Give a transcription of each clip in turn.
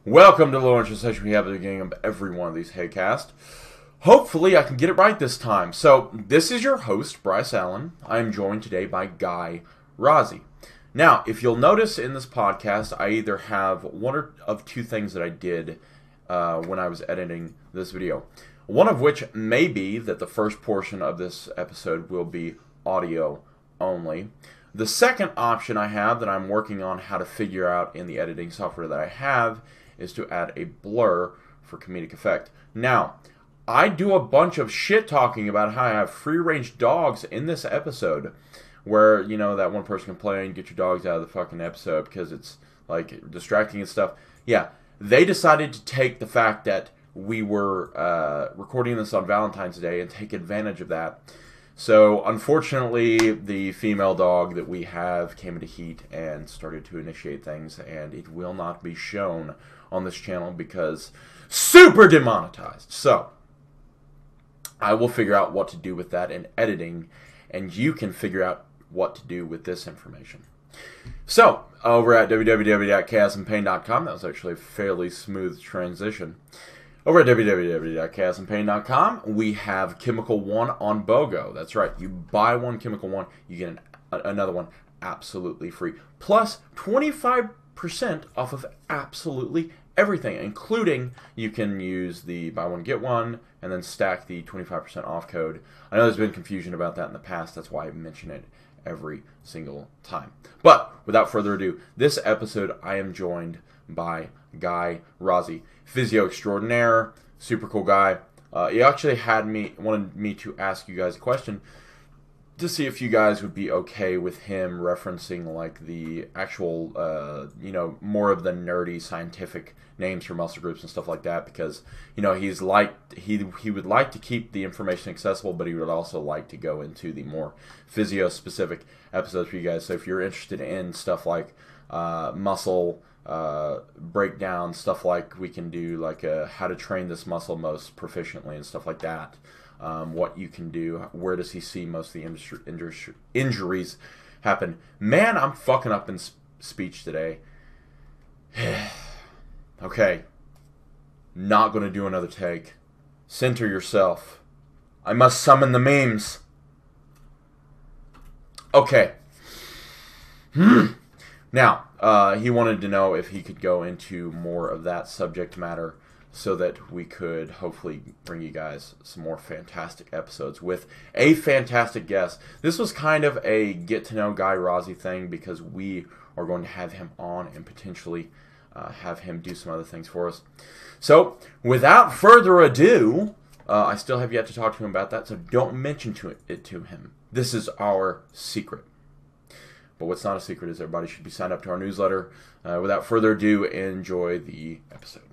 Welcome to the low interest session we have at the beginning of every one of these hatecast. Hopefully I can get it right this time. So, this is your host, Bryce Allen. I am joined today by Guy Razy. Now, if you'll notice in this podcast, I either have one of two things that I did when I was editing this video. One of which may be that the first portion of this episode will be audio only. The second option I have that I'm working on how to figure out in the editing software that I have is to add a blur for comedic effect. Now, I do a bunch of shit talking about how I have free-range dogs in this episode where, you know, that one person complaining, get your dogs out of the fucking episode because it's, like, distracting and stuff. Yeah, they decided to take the fact that we were recording this on Valentine's Day and take advantage of that. So, unfortunately, the female dog that we have came into heat and started to initiate things, and it will not be shown on this channel because super demonetized. So, I will figure out what to do with that in editing, and you can figure out what to do with this information. So, over at www.chaosandpain.com, that was actually a fairly smooth transition. Over at www.chaosandpain.com, we have Chemical 1 on BOGO. That's right, you buy one Chemical 1, you get another one absolutely free. Plus 25% off of absolutely everything, including you can use the buy one get one and then stack the 25% off code. I know there's been confusion about that in the past, that's why I mention it every single time. But without further ado, this episode I am joined by Guy Razy, physio extraordinaire, super cool guy. He actually wanted me to ask you guys a question to see if you guys would be okay with him referencing like the actual, you know, more of the nerdy scientific names for muscle groups and stuff like that, because, you know, he would like to keep the information accessible, but he would also like to go into the more physio specific episodes for you guys. So if you're interested in stuff like muscle breakdown, stuff like we can do like how to train this muscle most proficiently and stuff like that, what you can do, where does he see most of the injuries happen. Man, I'm fucking up in speech today. Okay, not gonna do another take. Center yourself. I must summon the memes. Okay. Now, he wanted to know if he could go into more of that subject matter so that we could hopefully bring you guys some more fantastic episodes with a fantastic guest. This was kind of a get-to-know Guy Razy thing because we are going to have him on and potentially have him do some other things for us. So, without further ado, I still have yet to talk to him about that, so don't mention it to him. This is our secret. But what's not a secret is everybody should be signed up to our newsletter. Without further ado, enjoy the episode.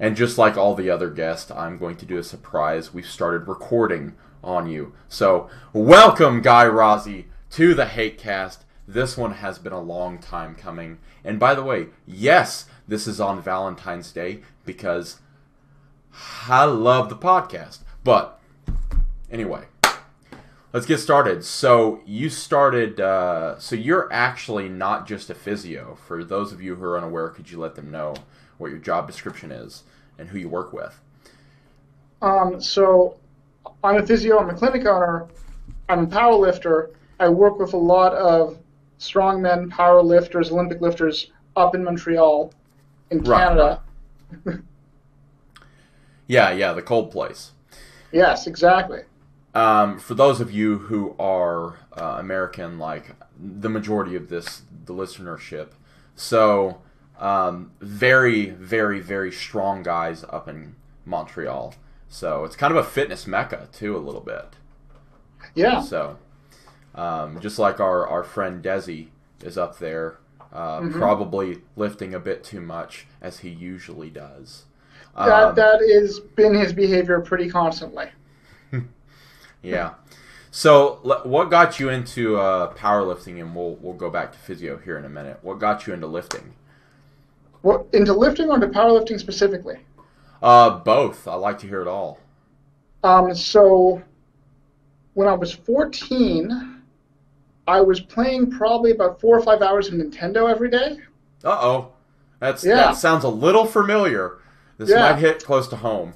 And just like all the other guests, I'm going to do a surprise. We've started recording on you. So, welcome, Guy Razy, to the hatecast. This one has been a long time coming. And by the way, yes, this is on Valentine's Day because I love the podcast. But, anyway, let's get started. So, you started, so you're actually not just a physio. For those of you who are unaware, could you let them know what your job description is and who you work with? So I'm a physio, I'm a clinic owner, I'm a powerlifter. I work with a lot of strongmen, powerlifters, Olympic lifters up in Montreal, in Canada. Right. Yeah, the cold place. Yes, exactly. For those of you who are American, like the majority of the listenership, so very, very, very strong guys up in Montreal. So it's kind of a fitness mecca too, a little bit. Yeah. So just like our friend Desi is up there, probably lifting a bit too much as he usually does. That has been his behavior pretty constantly. Yeah. So, what got you into powerlifting? And we'll go back to physio here in a minute. What got you into lifting? Well, into lifting or into powerlifting specifically? Both. I like to hear it all. So when I was 14, I was playing probably about 4 or 5 hours of Nintendo every day. Uh-oh. That sounds a little familiar. This might hit close to home.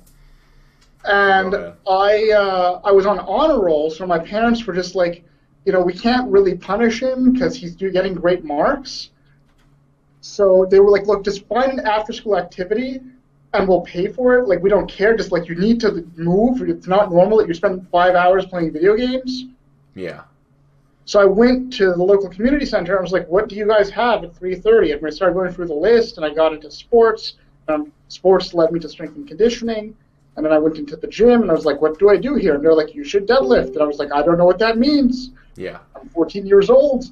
And I was on honor roll, so my parents were just like, we can't really punish him because he's getting great marks. So they were like, look, just find an after-school activity and we'll pay for it. Like, we don't care. Just like, you need to move. It's not normal that you spend 5 hours playing video games. Yeah. So I went to the local community center. I was like, what do you guys have at 3:30? And I started going through the list, and I got into sports. Sports led me to strength and conditioning. And then I went into the gym, and I was like, what do I do here? And they're like, you should deadlift. And I was like, I don't know what that means. Yeah. I'm 14 years old.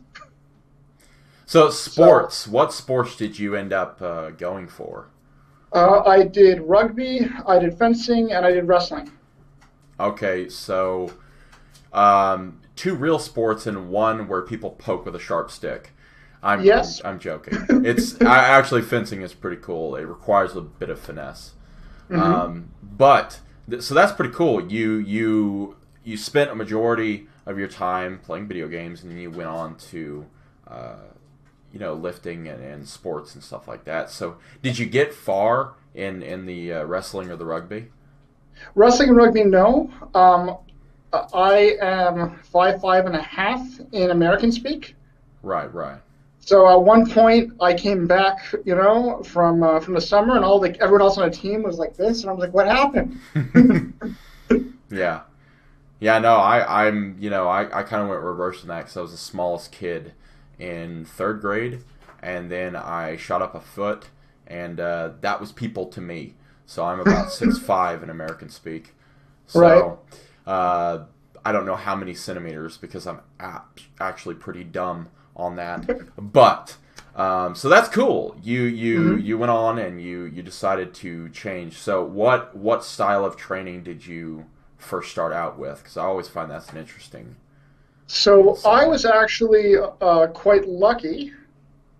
So sports, what sports did you end up going for? I did rugby, I did fencing, and I did wrestling. Okay, so 2 real sports and 1 where people poke with a sharp stick. I'm joking. Actually, fencing is pretty cool. It requires a bit of finesse. Mm-hmm. So that's pretty cool. You spent a majority of your time playing video games, and then you went on to lifting and sports and stuff like that. So did you get far in the wrestling or the rugby? Wrestling and rugby, no. I am 5'5.5" in American speak. Right. So at one point, I came back, from the summer, and everyone else on the team was like this, and I was like, "What happened?" Yeah. No, I kind of went reverse in that because I was the smallest kid in 3rd grade, and then I shot up a foot, and that was people to me. So I'm about 6'5" in American speak. So, right. I don't know how many centimeters because I'm actually pretty dumb on that. But so that's cool. You went on and you decided to change. So what style of training did you first start out with? Because I always find that's an interesting. So I was actually quite lucky.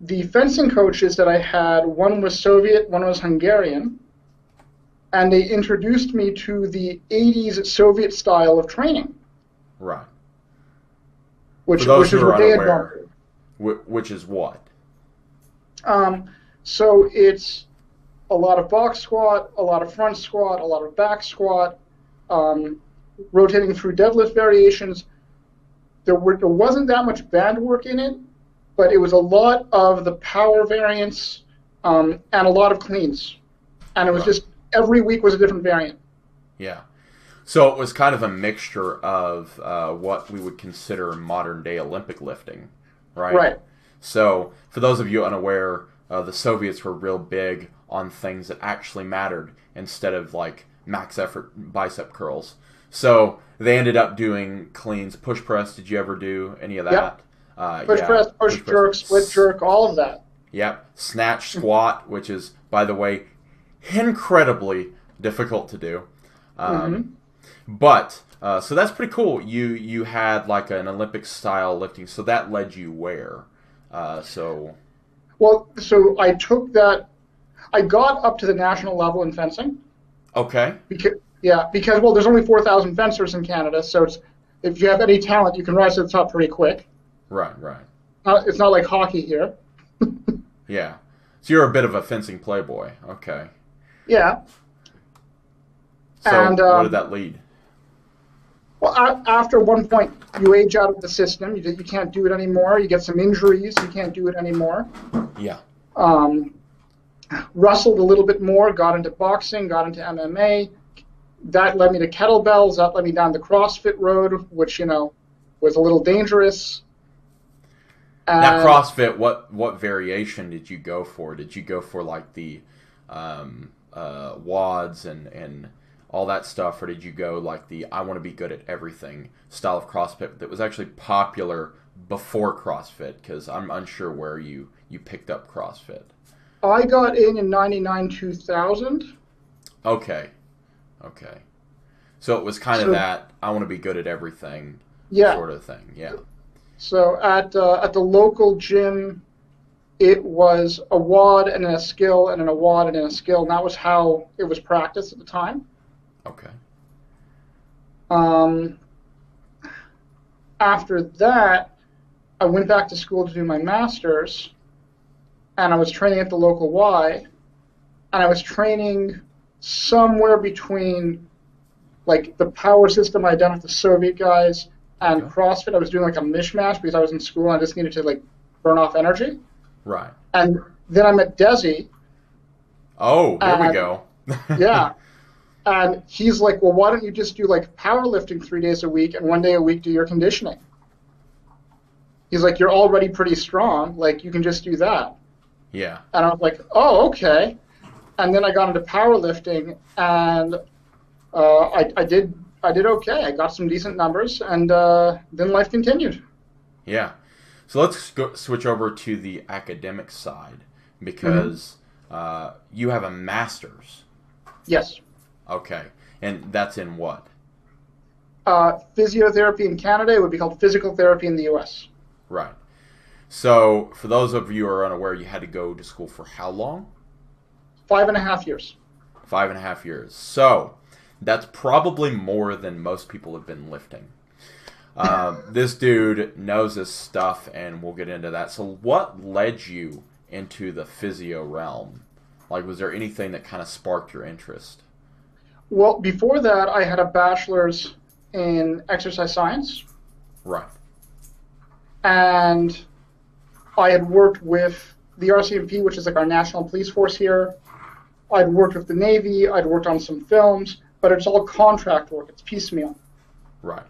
The fencing coaches that I had, one was Soviet, one was Hungarian, and they introduced me to the 80s Soviet style of training. Right. Which For those is who are what they unaware, which is what? So it's a lot of box squat, a lot of front squat, a lot of back squat, rotating through deadlift variations. There wasn't that much band work in it, but it was a lot of the power variants and a lot of cleans. And it was just every week was a different variant. Yeah. So it was kind of a mixture of what we would consider modern-day Olympic lifting, right? Right. So for those of you unaware, the Soviets were real big on things that actually mattered instead of like max effort bicep curls. So they ended up doing cleans. Push press, did you ever do any of that? Yep. Push press, push jerk, split jerk, all of that. Yep. Snatch squat, which is, by the way, incredibly difficult to do. But so that's pretty cool. You had like an Olympic style lifting, so that led you where? So I took that. I got up to the national level in fencing. Okay. Because there's only 4,000 fencers in Canada, so if you have any talent, you can rise to the top pretty quick. Right. It's not like hockey here. Yeah. So you're a bit of a fencing playboy. Okay. Yeah. So what did that lead? Well, after one point, you age out of the system. You can't do it anymore. You get some injuries. You can't do it anymore. Yeah. Wrestled a little bit more, got into boxing, got into MMA. That led me to kettlebells. That led me down the CrossFit road, which, was a little dangerous. Now, CrossFit, what variation did you go for? Did you go for like the WODs and all that stuff, or did you go like the I want to be good at everything style of CrossFit that was actually popular before CrossFit? Because I'm unsure where you picked up CrossFit. I got in 99, 2000. Okay. So it was kind of that I want to be good at everything Yeah. sort of thing. Yeah. So at the local gym, it was a WOD and then a skill and then a WOD and then a skill, and that was how it was practiced at the time. Okay. After that, I went back to school to do my master's, and I was training at the local Y, and I was training somewhere between like the power system I done with the Soviet guys and CrossFit. I was doing like a mishmash because I was in school and I just needed to like burn off energy. Right. And then I met Desi. Oh, there we go. Yeah. And he's like, well, why don't you just do like powerlifting 3 days a week and 1 day a week do your conditioning? He's like, you're already pretty strong. Like, you can just do that. Yeah. And I was like, oh, okay. And then I got into powerlifting, and I did okay. I got some decent numbers, and then life continued. Yeah. So let's switch over to the academic side, because you have a master's. Yes. Okay. And that's in what? Physiotherapy in Canada. It would be called physical therapy in the U.S. Right. So for those of you who are unaware, you had to go to school for how long? 5.5 years. 5.5 years. So that's probably more than most people have been lifting. This dude knows his stuff, and we'll get into that. So what led you into the physio realm? Like, was there anything that kind of sparked your interest? Well, before that, I had a bachelor's in exercise science. Right. And I had worked with the RCMP, which is like our national police force here. I'd worked with the Navy. I'd worked on some films, but it's all contract work. It's piecemeal. Right.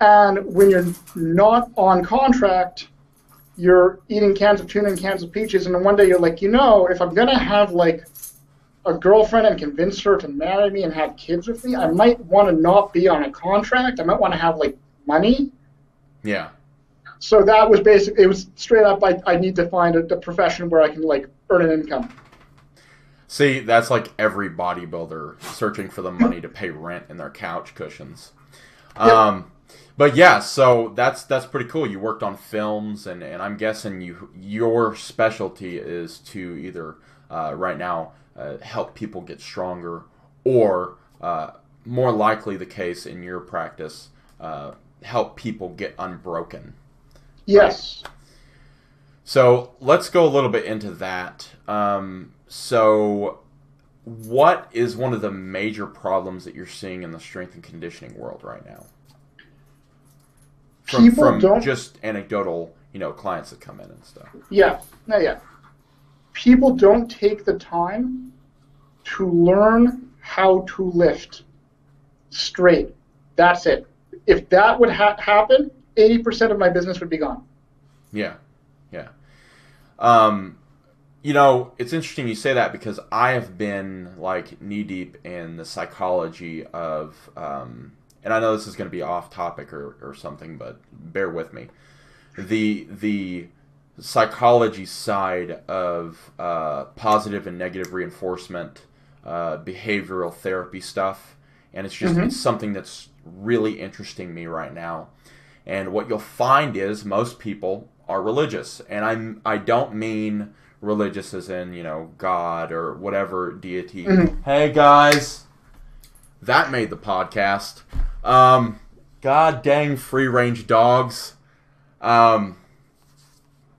And when you're not on contract, you're eating cans of tuna and cans of peaches, and then one day you're like, if I'm going to have like a girlfriend and convince her to marry me and have kids with me, I might want to not be on a contract. I might want to have like money. Yeah. So that was basically, it was straight up, I need to find a profession where I can like earn an income. See, that's like every bodybuilder searching for the money to pay rent in their couch cushions. Yep. But yeah, so that's pretty cool. You worked on films, and I'm guessing your specialty is to either right now help people get stronger, or more likely the case in your practice, help people get unbroken. Yes. Right? So let's go a little bit into that. So what is one of the major problems that you're seeing in the strength and conditioning world right now? From just anecdotal, clients that come in and stuff. Yeah. People don't take the time to learn how to lift straight. That's it. If that would happen, 80% of my business would be gone. Yeah. It's interesting you say that, because I have been like knee deep in the psychology of, and I know this is going to be off topic or something, but bear with me. The psychology side of positive and negative reinforcement, behavioral therapy stuff, and it's just it's something that's really interesting me right now. And what you'll find is most people are religious, and I don't mean religious as in God or whatever deity. Hey guys, that made the podcast. God dang free range dogs. Yeah,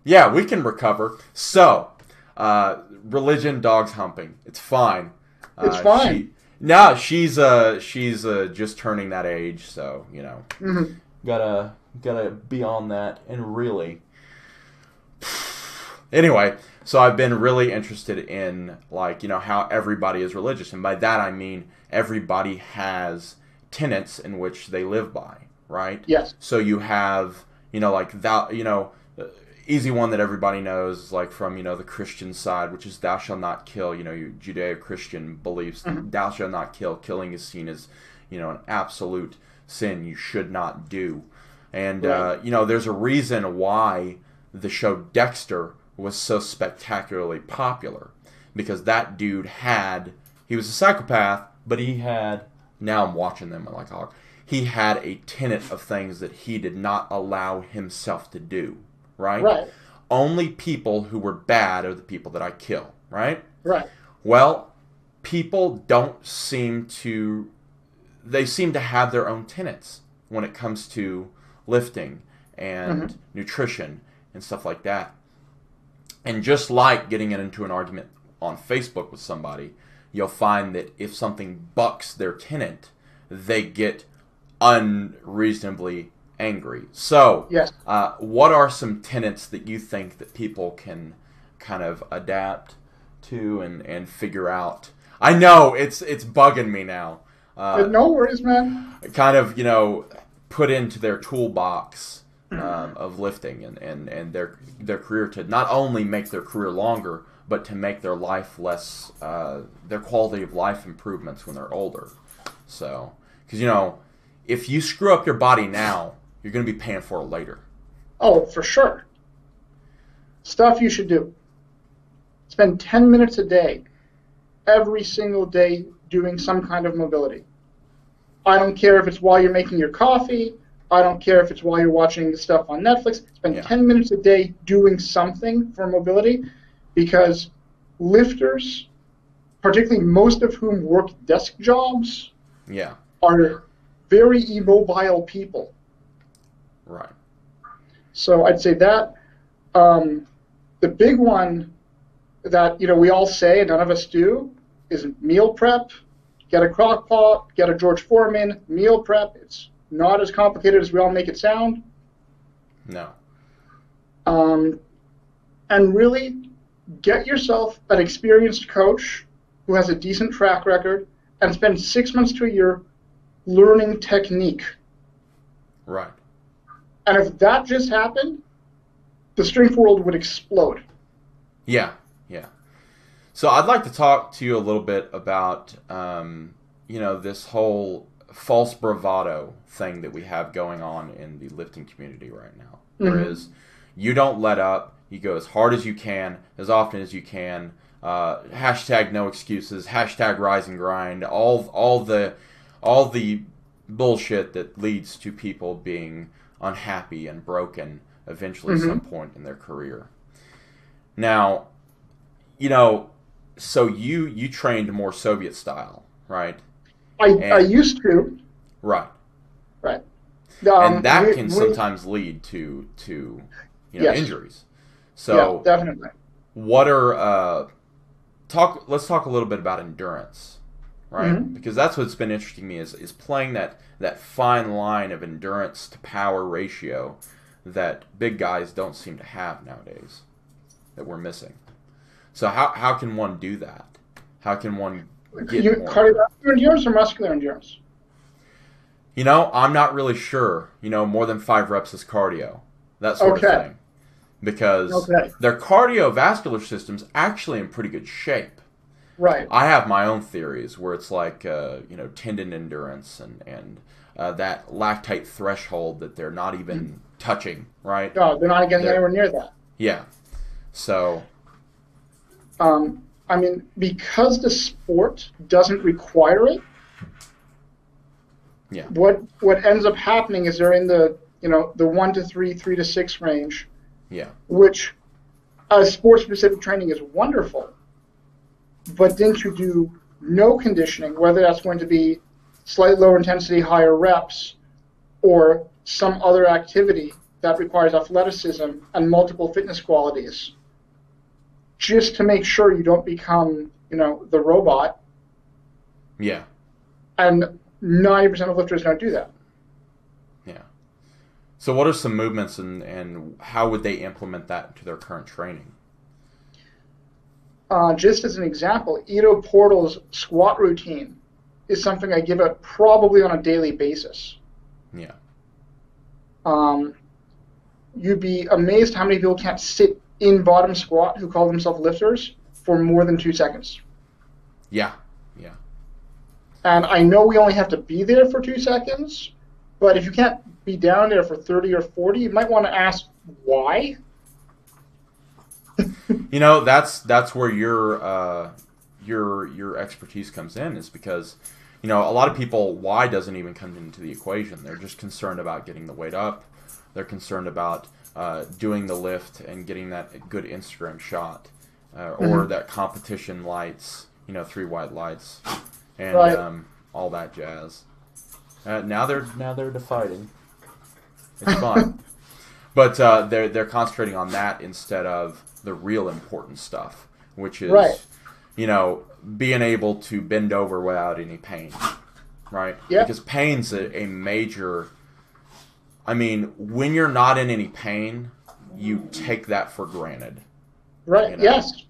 we can recover. So, religion, dogs humping. It's fine. It's fine. She's just turning that age, so gotta be on that. And really, anyway, so I've been really interested in how everybody is religious, and by that I mean everybody has tenets in which they live by, right? Yes. So you have easy one that everybody knows is like from the Christian side, which is thou shalt not kill. Your Judeo-Christian beliefs, thou shalt not kill. Killing is seen as an absolute sin you should not do. And right. There's a reason why the show Dexter was so spectacularly popular, because that dude he was a psychopath, but now I'm watching them like a hawk. he had a tenet of things that he did not allow himself to do, right? Right. Only people who were bad are the people that I kill, right? Right. Well, people don't seem to, they seem to have their own tenets when it comes to lifting and nutrition and stuff like that. And just like getting into an argument on Facebook with somebody, you'll find that if something bucks their tenet, they get unreasonably angry. So, yes. What are some tenets that you think that people can kind of adapt to and figure out? I know it's bugging me now. No worries, man. Kind of, put into their toolbox of lifting and their career to not only make their career longer, but to make their life less, their quality of life improvements when they're older. So, because, if you screw up your body now, you're going to be paying for it later. Oh, for sure. Stuff you should do. Spend 10 minutes a day, every single day, doing some kind of mobility. I don't care if it's while you're making your coffee. I don't care if it's while you're watching stuff on Netflix. Spend 10 minutes a day doing something for mobility, because lifters, particularly most of whom work desk jobs, are very immobile people. Right. So I'd say that the big one that we all say and none of us do is meal prep. Get a crock pot, get a George Foreman, meal prep. It's not as complicated as we all make it sound. No. And really get yourself an experienced coach who has a decent track record and spend 6 months to a year learning technique. Right. And if that just happened, the strength world would explode. Yeah. So I'd like to talk to you a little bit about, this whole false bravado thing that we have going on in the lifting community right now. Whereas you don't let up, you go as hard as you can, as often as you can. Hashtag no excuses. Hashtag rise and grind. All the bullshit that leads to people being unhappy and broken eventually at some point in their career. Now, so you trained more Soviet style, right? I used to. Right. Right. And that can sometimes lead to injuries. So yeah, definitely. What are let's talk a little bit about endurance, right? Because that's what's been interesting to me is playing that fine line of endurance to power ratio that big guys don't seem to have nowadays, that we're missing. So how can one do that? How can one get more? Cardiovascular endurance or muscular endurance? I'm not really sure. More than 5 reps is cardio. That sort of thing. Because their cardiovascular system's actually in pretty good shape. Right. I have my own theories where it's like, tendon endurance and that lactate threshold that they're not even touching, right? No, they're not getting anywhere near that. Yeah. So... because the sport doesn't require it, what ends up happening is they're in the 1 to 3, 3 to 6 range. Yeah. Which, sport-specific training is wonderful, but then to do no conditioning, whether that's going to be slightly lower intensity, higher reps, or some other activity that requires athleticism and multiple fitness qualities, just to make sure you don't become, the robot. Yeah. And 90% of lifters don't do that. Yeah. So what are some movements and how would they implement that into their current training? Just as an example, Ido Portal's squat routine is something I give out probably on a daily basis. Yeah. You'd be amazed how many people can't sit in bottom squat who call themselves lifters for more than 2 seconds. Yeah. And I know we only have to be there for 2 seconds, but if you can't be down there for 30 or 40, you might want to ask why. That's where your expertise comes in, is because you know, a lot of people, why doesn't even come into the equation. They're just concerned about getting the weight up. They're concerned about doing the lift and getting that good Instagram shot, or that competition lights, you know, 3 white lights, and all that jazz. Now they're defighting. It's fun, but they're concentrating on that instead of the real important stuff, which is, you know, being able to bend over without any pain, right? Yeah. Because pain's a major. I mean, when you're not in any pain, you take that for granted. Right. You know? Yes.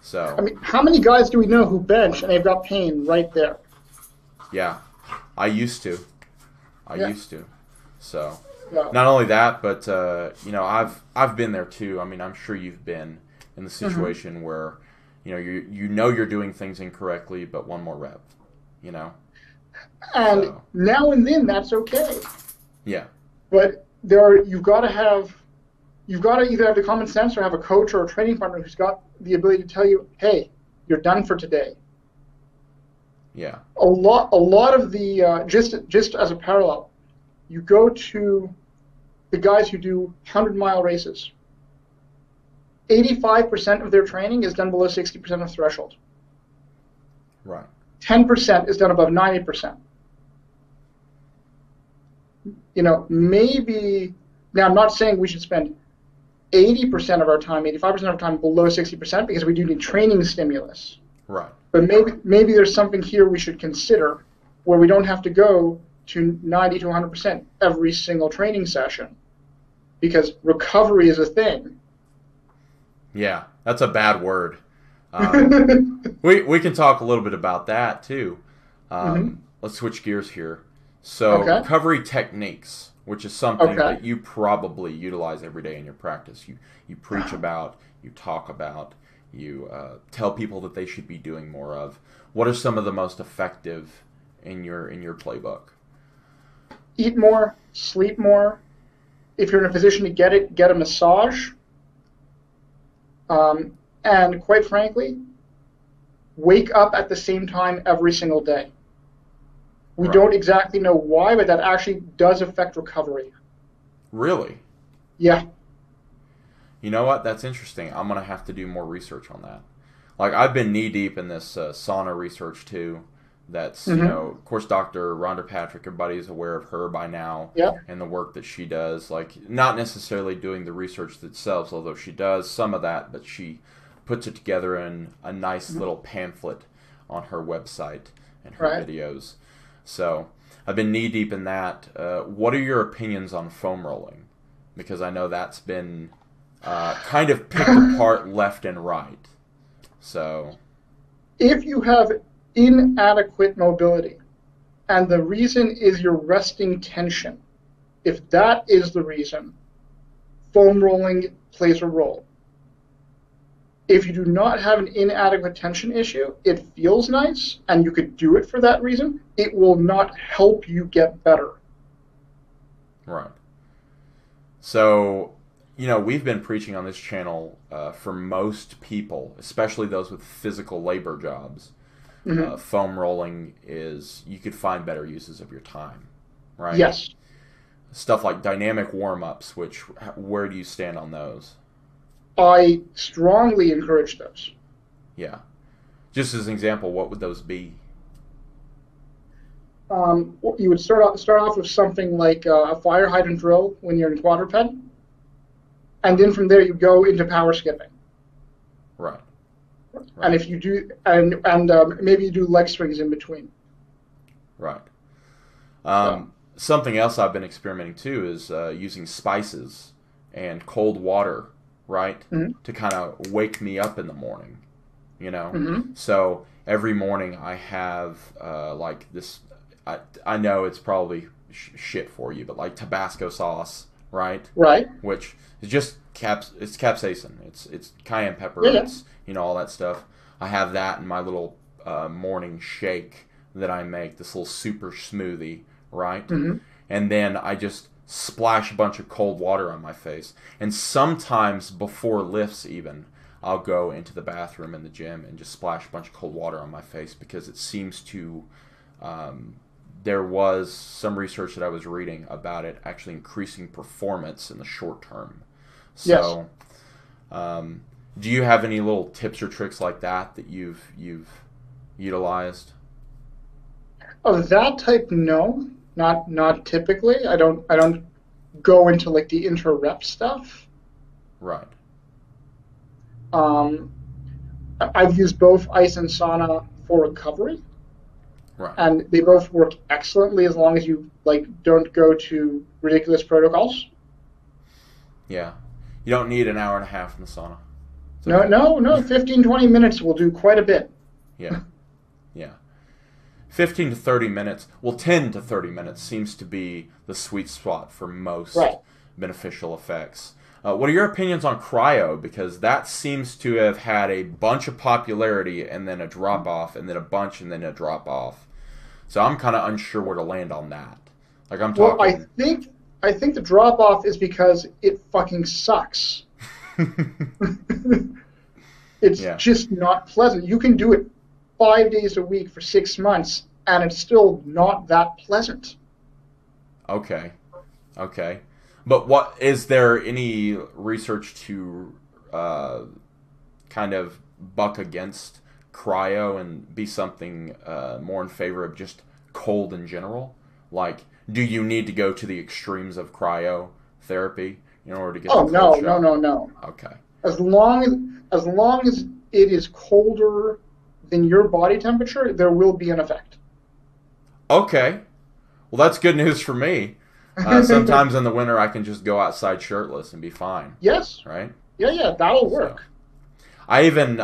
So. I mean, how many guys do we know who bench and they've got pain right there? Yeah, I used to. I used to. So. Yeah. Not only that, but you know, I've been there too. I mean, I'm sure you've been in the situation where, you know, you know you're doing things incorrectly, but one more rep, you know. And now and then that's okay. Yeah. But you've got to either have the common sense or have a coach or a training partner who's got the ability to tell you, hey, you're done for today. Yeah. A lot of the just as a parallel, you go to the guys who do 100-mile races. 85% of their training is done below 60% of threshold. Right. 10% is done above 90%. You know, maybe, now I'm not saying we should spend 80% of our time, 85% of our time below 60% because we do need training stimulus. Right. But maybe there's something here we should consider where we don't have to go to 90 to 100% every single training session because recovery is a thing. Yeah, that's a bad word. We can talk a little bit about that too. Let's switch gears here. So recovery techniques, which is something that you probably utilize every day in your practice. You preach about, you talk about, you tell people that they should be doing more of. What are some of the most effective in your playbook? Eat more, sleep more. If you're in a position to get a massage. And quite frankly, wake up at the same time every single day. We don't exactly know why, but that actually does affect recovery. Really? Yeah. You know what? That's interesting. I'm going to have to do more research on that. Like, I've been knee-deep in this sauna research, too. That's, you know, of course, Dr. Rhonda Patrick, everybody's aware of her by now and the work that she does. Like, not necessarily doing the research itself, although she does some of that, but she puts it together in a nice little pamphlet on her website and her videos. So, I've been knee-deep in that. What are your opinions on foam rolling? Because I know that's been kind of picked apart left and right. So, if you have inadequate mobility, and the reason is your resting tension, if that is the reason, foam rolling plays a role. If you do not have an inadequate tension issue, it feels nice, and you could do it for that reason, it will not help you get better. Right. So, you know, we've been preaching on this channel for most people, especially those with physical labor jobs. Foam rolling is, you could find better uses of your time, right? Yes. Stuff like dynamic warmups, where do you stand on those? I strongly encourage those. Yeah. Just as an example, what would those be? You would start off with something like a fire hydrant drill when you're in quadruped, and then from there you go into power skipping. Right. And if you do, and maybe you do leg swings in between. Right. Something else I've been experimenting too is using spices and cold water, right, to kind of wake me up in the morning. You know, so every morning I have like this. I know it's probably shit for you, but like Tabasco sauce, right? Right. Which is just it's capsaicin. It's cayenne pepper. It's, you know, all that stuff. I have that in my little morning shake that I make, this little super smoothie, right? And then I just splash a bunch of cold water on my face. And sometimes before lifts even, I'll go into the bathroom in the gym and just splash a bunch of cold water on my face because it seems to there was some research that I was reading about it actually increasing performance in the short term. So, yes. Do you have any little tips or tricks like that you've utilized? Of that type, no, not typically. I don't go into like the inter-rep stuff. Right. I've used both ice and sauna for recovery. Right. And they both work excellently as long as you like don't go to ridiculous protocols. Yeah. You don't need an hour and a half in the sauna. Okay. No. 15, 20 minutes will do quite a bit. Yeah. Yeah. 15 to 30 minutes, well, 10 to 30 minutes seems to be the sweet spot for most beneficial effects. What are your opinions on cryo? Because that seems to have had a bunch of popularity and then a drop-off and then a bunch and then a drop-off. So I'm kind of unsure where to land on that. Like I'm talking... Well, I think the drop-off is because it fucking sucks. It's just not pleasant. You can do it 5 days a week for 6 months, and it's still not that pleasant. Okay. But what is there any research to kind of buck against cryo and be something more in favor of just cold in general? Like, do you need to go to the extremes of cryotherapy in order to get the cold shock? No. Okay. As long as it is colder than your body temperature, there will be an effect. Okay. Well, that's good news for me. Sometimes in the winter I can just go outside shirtless and be fine. Yes. Right? Yeah, that'll work. So, I even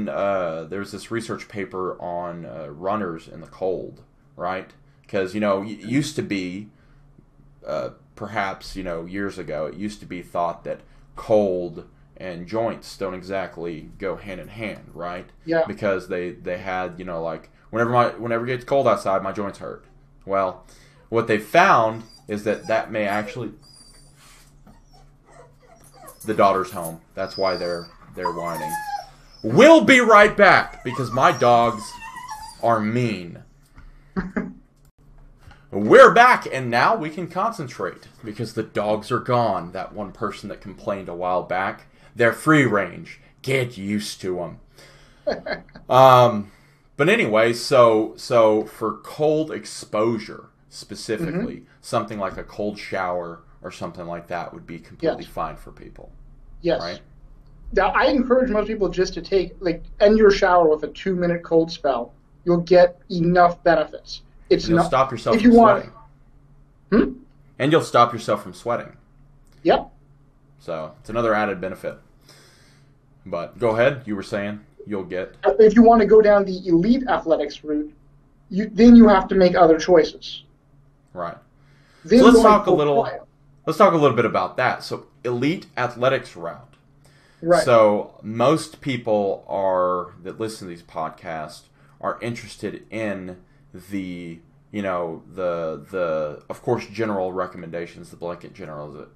there's this research paper on runners in the cold, right? Because, it used to be, perhaps, years ago, it used to be thought that cold and joints don't exactly go hand in hand, right? Yeah. Because they had, like, whenever it gets cold outside, my joints hurt. Well, what they found is that may actually... The daughter's home. That's why they're whining. We'll be right back, because my dogs are mean. We're back, and now we can concentrate, because the dogs are gone. That one person that complained a while back. They're free range. Get used to them. But anyway, so for cold exposure, specifically, something like a cold shower or something like that would be completely fine for people. Yes. Right? Now, I encourage most people just to end your shower with a 2-minute cold spell. You'll get enough benefits. You'll stop yourself from sweating. And you'll stop yourself from sweating. Yep. So it's another added benefit. But go ahead. You were saying you'll get... If you want to go down the elite athletics route, then you have to make other choices. Right. Then so let's talk a little bit about that. So elite athletics route. Right. So most people that listen to these podcasts are interested in the of course general recommendations, the blanket general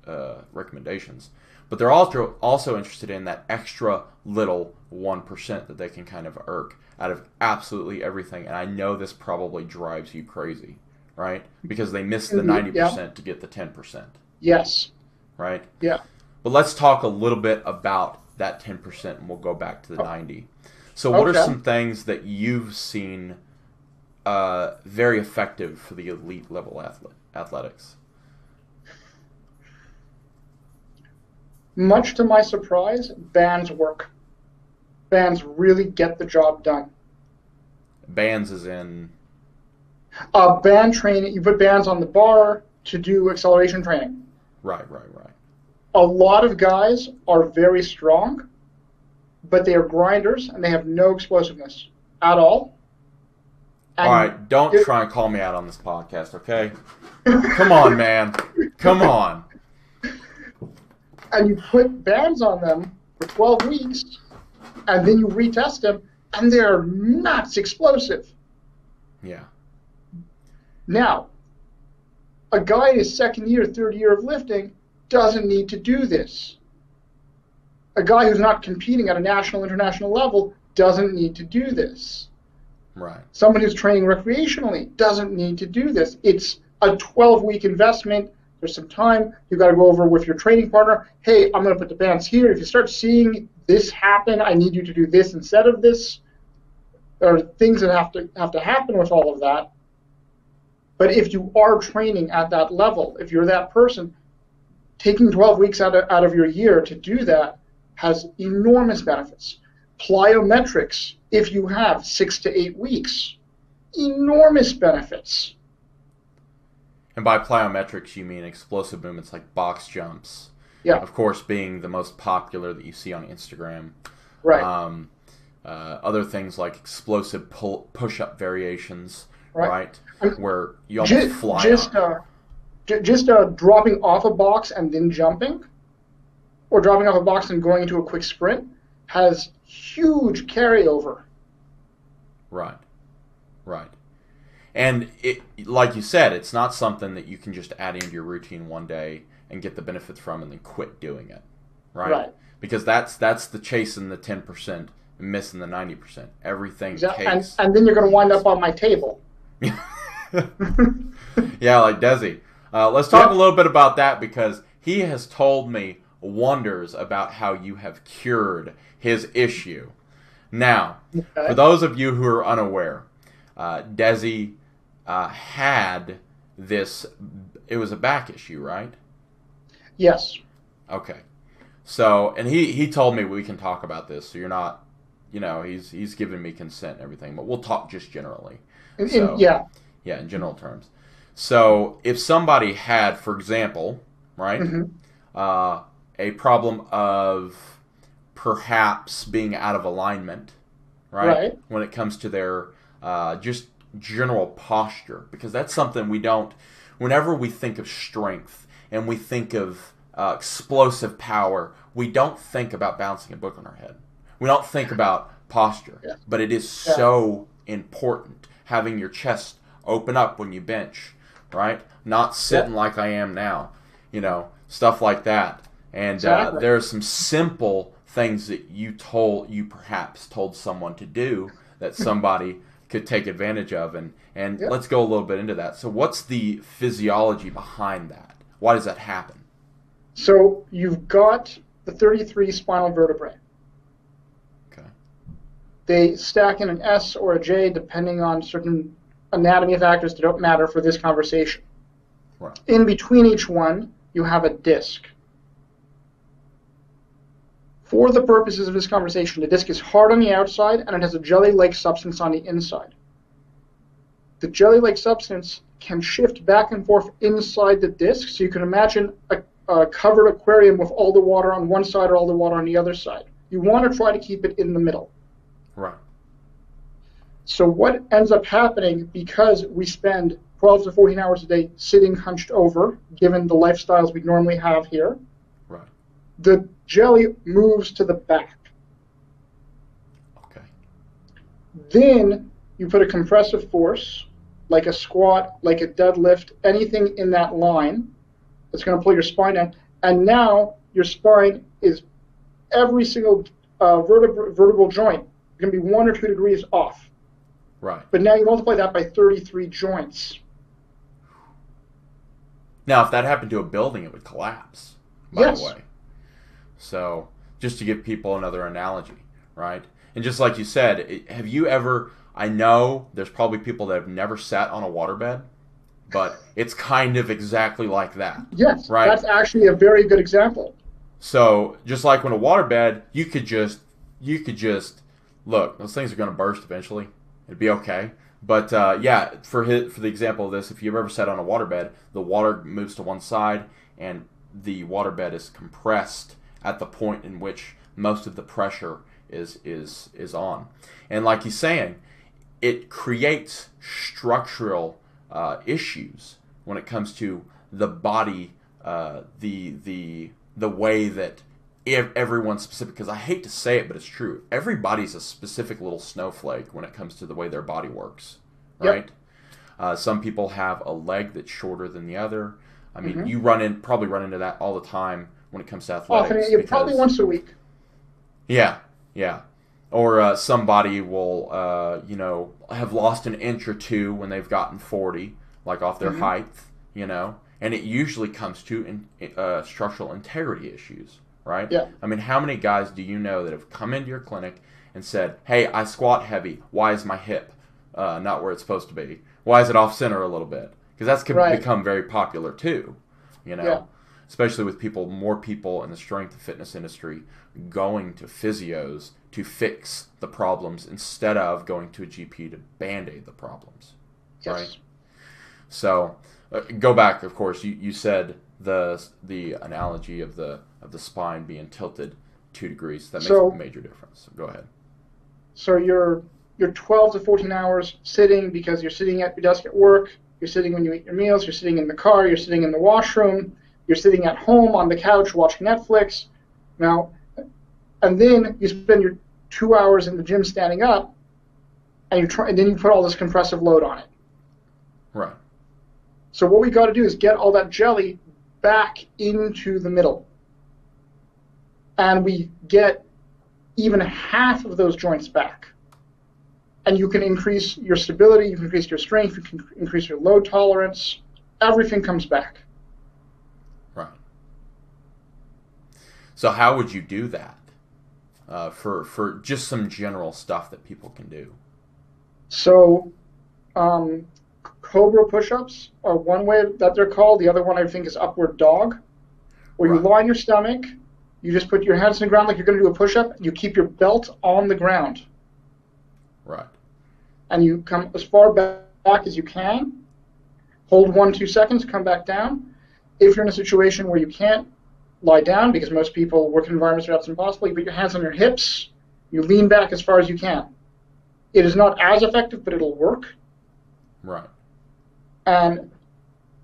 recommendations, but they're also interested in that extra little 1% that they can kind of irk out of absolutely everything. And I know this probably drives you crazy, right? Because they miss the 90% to get the 10%. Yes. Right? Yeah. But let's talk a little bit about that 10%, and we'll go back to the 90. So what are some things that you've seen very effective for the elite level athletics? Much to my surprise, bands work. Bands really get the job done. Bands as in? Band training. You put bands on the bar to do acceleration training. Right. A lot of guys are very strong, but they are grinders and they have no explosiveness at all. And all right, don't try and call me out on this podcast, okay? Come on, man. Come on. And you put bands on them for 12 weeks, and then you retest them, and they're nuts explosive. Yeah. Now, a guy in his second year, third year of lifting doesn't need to do this. A guy who's not competing at a national, international level doesn't need to do this. Right. Someone who's training recreationally doesn't need to do this. It's a 12-week investment. There's some time. You've got to go over with your training partner. Hey, I'm going to put the bands here. If you start seeing this happen, I need you to do this instead of this. There are things that have to happen with all of that. But if you are training at that level, if you're that person, taking 12 weeks out of your year to do that has enormous benefits. Plyometrics, if you have 6 to 8 weeks, enormous benefits. And by plyometrics, you mean explosive movements like box jumps. Yeah. Of course, being the most popular that you see on Instagram. Right. Other things like explosive push-up variations, right? Where you almost fly Just dropping off a box and then jumping, or dropping off a box and going into a quick sprint, has huge carryover. Right. And it, like you said, it's not something that you can just add into your routine one day and get the benefits from and then quit doing it, right? Because that's the chasing the 10% and missing the 90%. Everything takes... And then you're going to wind up on my table. Yeah, like Desi. Let's talk a little bit about that, because he has told me wonders about how you have cured his issue. Now, for those of you who are unaware, Desi had this, it was a back issue, right? Yes. Okay. So, and he told me we can talk about this, so you're not, he's given me consent and everything, but we'll talk just generally. Yeah, in general terms. So, if somebody had, for example, right, a problem of perhaps being out of alignment, right, when it comes to their just general posture, because that's something we don't, whenever we think of strength and we think of explosive power, we don't think about balancing a book on our head. We don't think about posture, but it is so important. Having your chest open up when you bench, right? Not sitting like I am now, stuff like that. And there are some simple things that you perhaps told someone to do that somebody could take advantage of, and let's go a little bit into that. So what's the physiology behind that? Why does that happen? So you've got the 33 spinal vertebrae. Okay. They stack in an S or a J depending on certain anatomy factors that don't matter for this conversation. Right. In between each one, you have a disc. For the purposes of this conversation, the disc is hard on the outside and it has a jelly-like substance on the inside. The jelly-like substance can shift back and forth inside the disc, so you can imagine a covered aquarium with all the water on one side or all the water on the other side. You want to try to keep it in the middle. Right. So what ends up happening, because we spend 12 to 14 hours a day sitting hunched over, given the lifestyles we normally have here, the jelly moves to the back. Okay. Then you put a compressive force, like a squat, like a deadlift, anything in that line that's going to pull your spine down. And now your spine is every single vertebral joint going to be 1 or 2 degrees off. Right. But now you multiply that by 33 joints. Now, if that happened to a building, it would collapse, by the way. So, just to give people another analogy, right? And just like you said, have you ever, I know there's probably people that have never sat on a waterbed, but it's kind of exactly like that. Yes, right? That's actually a very good example. So, just like when a waterbed, you could just, look, those things are going to burst eventually. It'd be okay. But, for the example of this, if you've ever sat on a waterbed, the water moves to one side and the waterbed is compressed at the point in which most of the pressure is on. And like he's saying, it creates structural issues when it comes to the body, the way that everyone's specific, because I hate to say it, but it's true. Everybody's a specific little snowflake when it comes to the way their body works, right? Yep. Some people have a leg that's shorter than the other. I mean, you probably run into that all the time when it comes to athletics. Often, probably once a week. Yeah. Or somebody will, have lost an inch or two when they've gotten 40, like off their height, and it usually comes to structural integrity issues, right? Yeah. I mean, how many guys do you know that have come into your clinic and said, hey, I squat heavy. Why is my hip not where it's supposed to be? Why is it off center a little bit? Because that's become very popular too, especially with more people in the strength and fitness industry going to physios to fix the problems instead of going to a GP to band-aid the problems, right? So go back, of course, you said the analogy of the spine being tilted 2 degrees. That makes a major difference. So go ahead. So you're 12 to 14 hours sitting because you're sitting at your desk at work, you're sitting when you eat your meals, you're sitting in the car, you're sitting in the washroom, you're sitting at home on the couch watching Netflix. Now, and then you spend your 2 hours in the gym standing up, and then you put all this compressive load on it. Right. So what we got to do is get all that jelly back into the middle. And we get even half of those joints back. And you can increase your stability, you can increase your strength, you can increase your load tolerance. Everything comes back. Right. So how would you do that for just some general stuff that people can do? So cobra push-ups are one way that they're called. The other one I think is upward dog, where you lie on your stomach, you just put your hands on the ground like you're going to do a push-up, you keep your belt on the ground. Right. And you come as far back as you can, hold 1-2 seconds, come back down. If you're in a situation where you can't lie down, because most people work in environments where that's impossible, you put your hands on your hips, you lean back as far as you can. It is not as effective, but it'll work. Right. And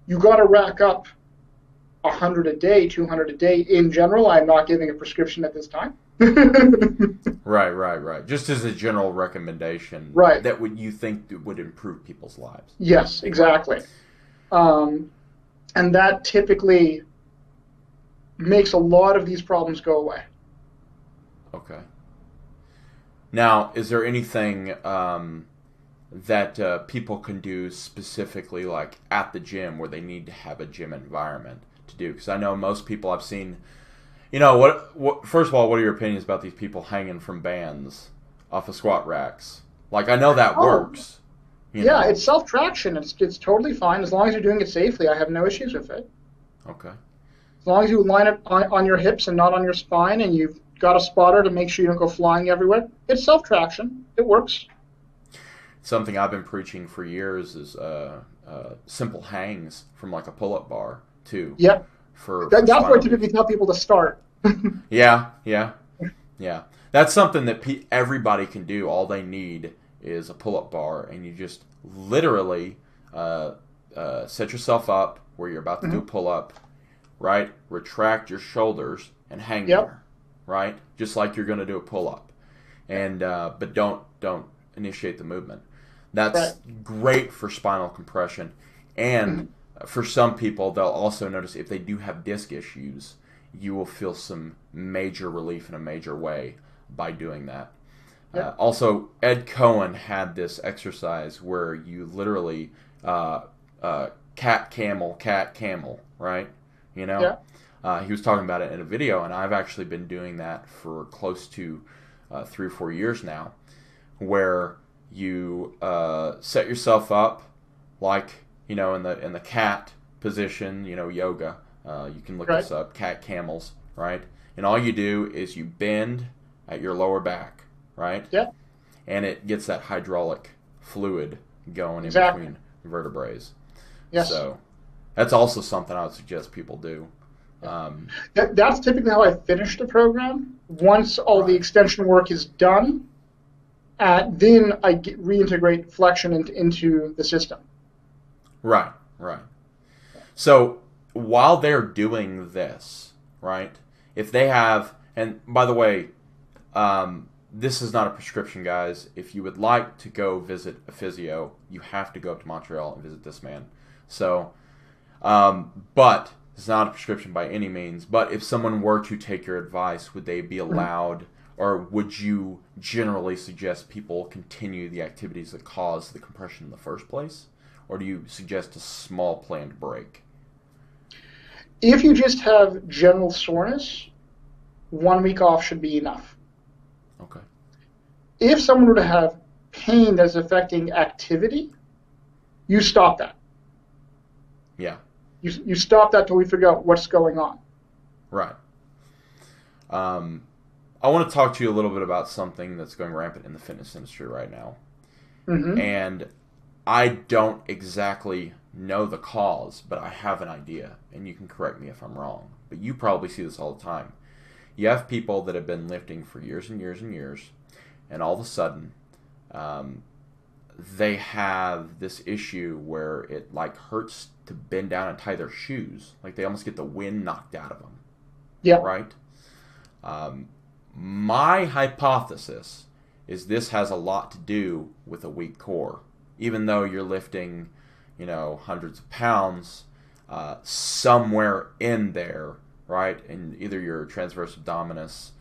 you got to rack up 100 a day, 200 a day in general. I'm not giving a prescription at this time. Right. Just as a general recommendation, right? That you think would improve people's lives. Yes, exactly. And that typically makes a lot of these problems go away. Okay. Now, is there anything that people can do specifically, like at the gym, where they need to have a gym environment to do? Because I know most people I've seen. What? First of all, what are your opinions about these people hanging from bands off of squat racks? Like, I know that works. Yeah, it's self-traction. It's totally fine as long as you're doing it safely. I have no issues with it. Okay. As long as you line it on your hips and not on your spine, and you've got a spotter to make sure you don't go flying everywhere, it's self-traction. It works. Something I've been preaching for years is simple hangs from like a pull-up bar too. Yep. That's where I typically tell people to start. Yeah. That's something that everybody can do. All they need is a pull-up bar, and you just literally set yourself up where you're about to do a pull-up, right? Retract your shoulders and hang there, right? Just like you're going to do a pull-up, and but don't initiate the movement. That's great for spinal compression, and for some people, they'll also notice if they do have disc issues, you will feel some major relief in a major way by doing that. Also, Ed Cohen had this exercise where you literally cat, camel, right? He was talking about it in a video, and I've actually been doing that for close to 3 or 4 years now, where you set yourself up like, in the cat position, yoga. You can look this up, cat camels, right? And all you do is you bend at your lower back, right? Yeah. And it gets that hydraulic fluid going in between vertebrae. Yes. So that's also something I would suggest people do. That's typically how I finish the program. Once all the extension work is done, then I reintegrate flexion into the system. Right. So while they're doing this, right, if they have, and by the way, this is not a prescription, guys. If you would like to go visit a physio, you have to go up to Montreal and visit this man. So, but it's not a prescription by any means. But if someone were to take your advice, would they be allowed or would you generally suggest people continue the activities that cause the compression in the first place? Or do you suggest a small planned break? If you just have general soreness, 1 week off should be enough. Okay. If someone were to have pain that's affecting activity, you stop that. Yeah. You stop that till we figure out what's going on. Right. I want to talk to you a little bit about something that's going rampant in the fitness industry right now. Mm-hmm. And I don't exactly know the cause, but I have an idea, and you can correct me if I'm wrong. But you probably see this all the time. You have people that have been lifting for years and years and years, and all of a sudden, they have this issue where it like hurts to bend down and tie their shoes. Like they almost get the wind knocked out of them. Yeah. Right? My hypothesis is this has a lot to do with a weak core. Even though you're lifting, hundreds of pounds, somewhere in there, right, in either your transverse abdominis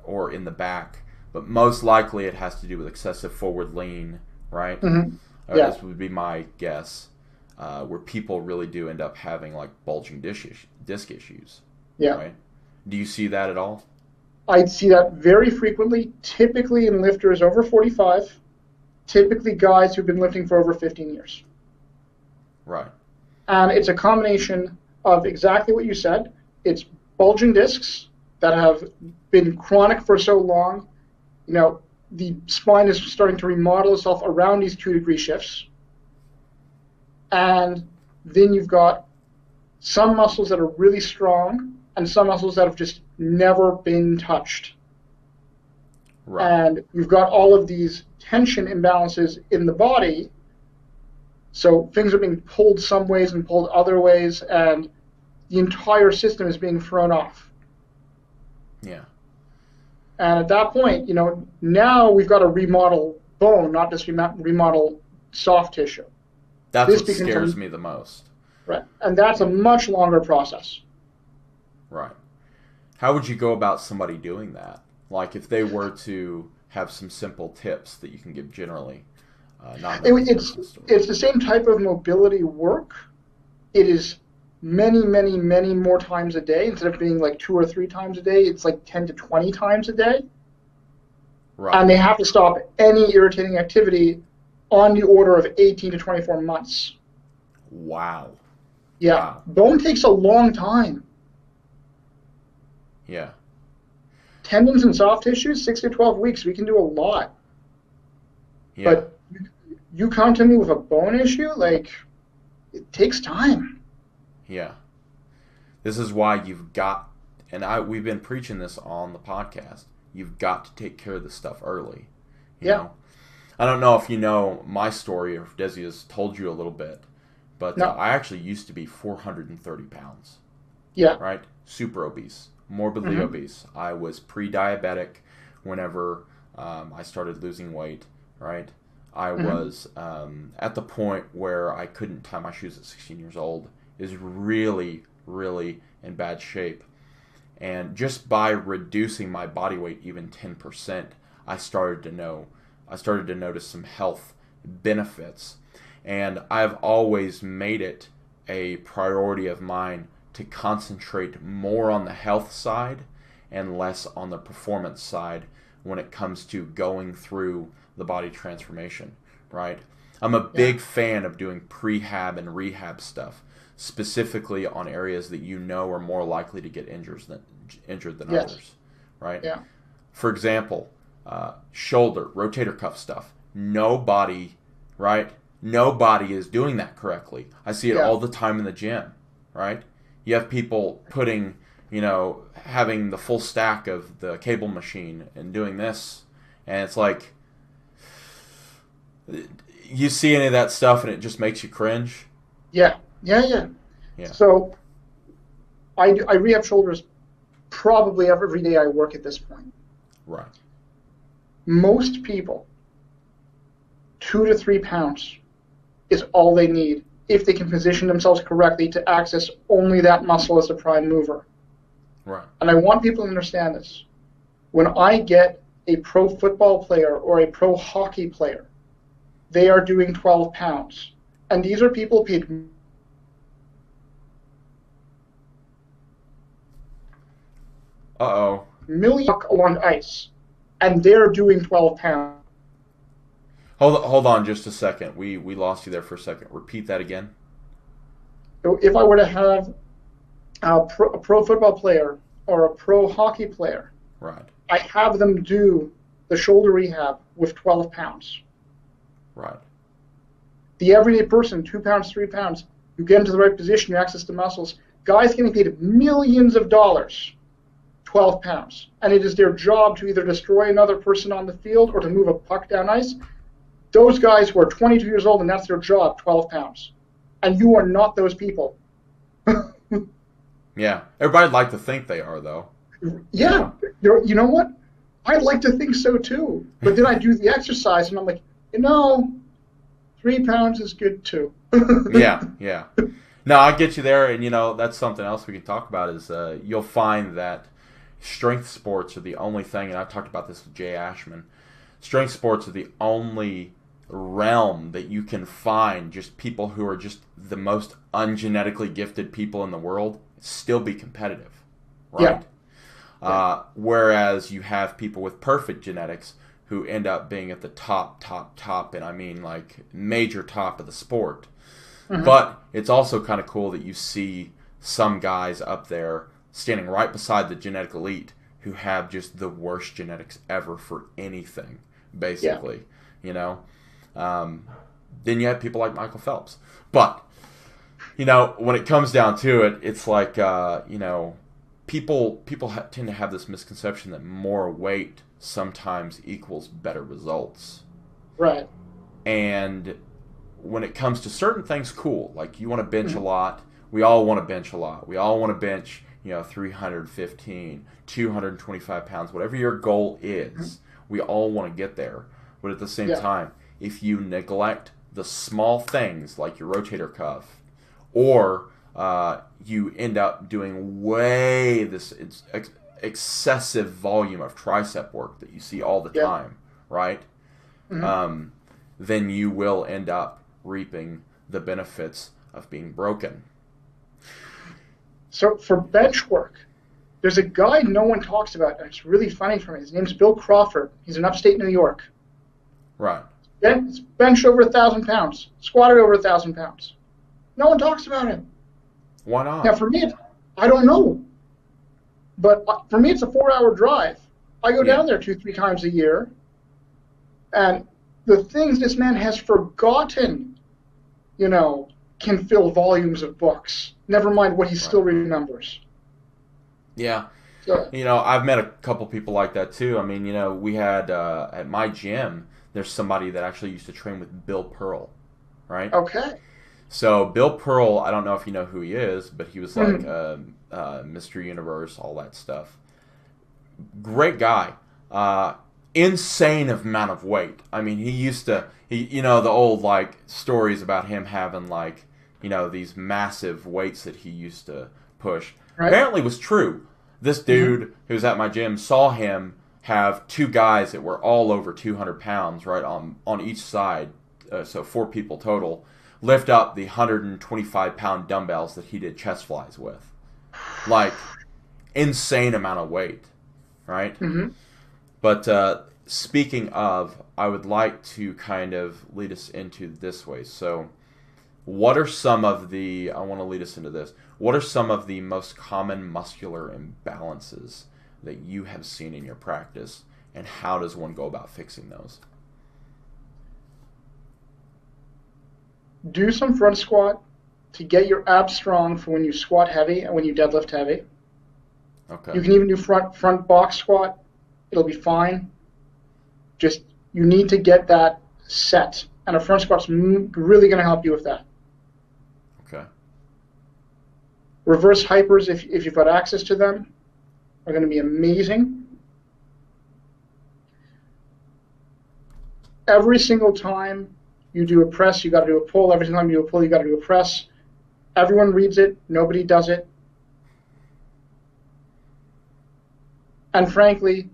or in the back, but most likely it has to do with excessive forward lean, right? Mm-hmm. Yeah. This would be my guess, where people really do end up having like bulging disc issues. Yeah. Right? Do you see that at all? I'd see that very frequently, typically in lifters over 45, typically guys who've been lifting for over 15 years. Right. And it's a combination of exactly what you said. It's bulging discs that have been chronic for so long. The spine is starting to remodel itself around these 2-degree shifts. And then you've got some muscles that are really strong and some muscles that have just never been touched. Right. And you've got all of these tension imbalances in the body. So things are being pulled some ways and pulled other ways, and the entire system is being thrown off. Yeah. And at that point, now we've got to remodel bone, not just remodel soft tissue. That's what scares me the most. Right. And that's a much longer process. Right. How would you go about somebody doing that? Like if they were to have some simple tips that you can give generally. It's the same type of mobility work. It is many, many, many more times a day. Instead of being like 2 or 3 times a day, it's like 10 to 20 times a day. Right. And they have to stop any irritating activity on the order of 18 to 24 months. Wow. Yeah. Wow. Bone takes a long time. Yeah. Tendons and soft tissues, 6 to 12 weeks. We can do a lot. Yeah. But you come to me with a bone issue, like, it takes time. Yeah. This is why you've got, and we've been preaching this on the podcast, you've got to take care of this stuff early. You know? I don't know if you know my story or if Desi has told you a little bit, but no. I actually used to be 430 pounds. Yeah. Right? Super obese. Morbidly obese. I was pre-diabetic whenever I started losing weight, right? I was at the point where I couldn't tie my shoes at 16 years old. Is really, really in bad shape. And just by reducing my body weight even 10%, I started to notice some health benefits. And I've always made it a priority of mine to concentrate more on the health side and less on the performance side when it comes to going through the body transformation, right? I'm a big fan of doing prehab and rehab stuff, specifically on areas that are more likely to get injured than others, right? Yeah. For example, shoulder, rotator cuff stuff. Nobody is doing that correctly. I see it all the time in the gym, right? You have people putting, having the full stack of the cable machine and doing this, and it's like, you see any of that stuff and it just makes you cringe? Yeah. So I rehab shoulders probably every day I work at this point. Right. Most people, 2 to 3 pounds is all they need if they can position themselves correctly to access only that muscle as the prime mover. Right. And I want people to understand this. when I get a pro football player or a pro hockey player, they are doing 12 pounds. And these are people paid million on ice, and they're doing 12 pounds. Hold on just a second. We lost you there for a second. Repeat that again. So if I were to have a pro football player or a pro hockey player, right, I have them do the shoulder rehab with 12 pounds. Right. The everyday person, 2 pounds, 3 pounds, you get into the right position, you access the muscles. Guys getting paid millions of dollars, 12 pounds. And it is their job to either destroy another person on the field or to move a puck down ice. Those guys who are 22 years old and that's their job, 12 pounds. And you are not those people. Yeah. Everybody'd like to think they are, though. Yeah. You know what? I'd like to think so, too. But then I do the exercise, and I'm like, 3 pounds is good, too. Yeah. No, I get you there, and, that's something else we can talk about is you'll find that strength sports are the only thing, and I've talked about this with Jay Ashman, strength sports are the only realm that you can find just people who are just the most ungenetically gifted people in the world still be competitive, right? Yeah. Whereas you have people with perfect genetics who end up being at the top, and I mean like major top of the sport. Mm-hmm. But it's also kind of cool that you see some guys up there standing right beside the genetic elite who have just the worst genetics ever for anything, basically, Then you have people like Michael Phelps. But, when it comes down to it, it's like, people tend to have this misconception that more weight sometimes equals better results. Right. And when it comes to certain things, cool. Like you want to bench a lot. We all want to bench a lot. We all want to bench, 315, 225 pounds, whatever your goal is. We all want to get there. But at the same time, if you neglect the small things like your rotator cuff, or you end up doing this excessive volume of tricep work that you see all the time, right? Mm-hmm. Then you will end up reaping the benefits of being broken. So for bench work, there's a guy no one talks about, and it's really funny for me. His name's Bill Crawford. He's in upstate New York. Right. Benched over 1,000 pounds, squatted over 1,000 pounds. No one talks about him. Why not? Now, for me, I don't know. But for me, it's a 4-hour drive. I go down there 2-3 times a year. And the things this man has forgotten, can fill volumes of books. Never mind what he still remembers. Yeah. I've met a couple people like that, too. I mean, we had, at my gym, there's somebody that actually used to train with Bill Pearl, right? Okay. So Bill Pearl, I don't know if you know who he is, but he was like Mr. Universe, all that stuff. Great guy. Insane amount of weight. I mean, the old like stories about him having like, these massive weights that he used to push. Right. Apparently was true. This dude who was at my gym saw him have 2 guys that were all over 200 pounds, right, on each side, so 4 people total, lift up the 125-pound dumbbells that he did chest flies with. Like, insane amount of weight, right? Mm-hmm. But speaking of, I would like to kind of lead us into this way. So what are some of the, I want to lead us into this, what are some of the most common muscular imbalances that you have seen in your practice, and how does one go about fixing those? Do some front squat to get your abs strong for when you squat heavy and when you deadlift heavy. Okay. You can even do front box squat. It'll be fine. Just, you need to get that set. And a front squat's really going to help you with that. Okay. Reverse hypers, if you've got access to them, are going to be amazing. Every single time you do a press, you got to do a pull. Every single time you do a pull, you got to do a press. Everyone reads it. Nobody does it. And frankly,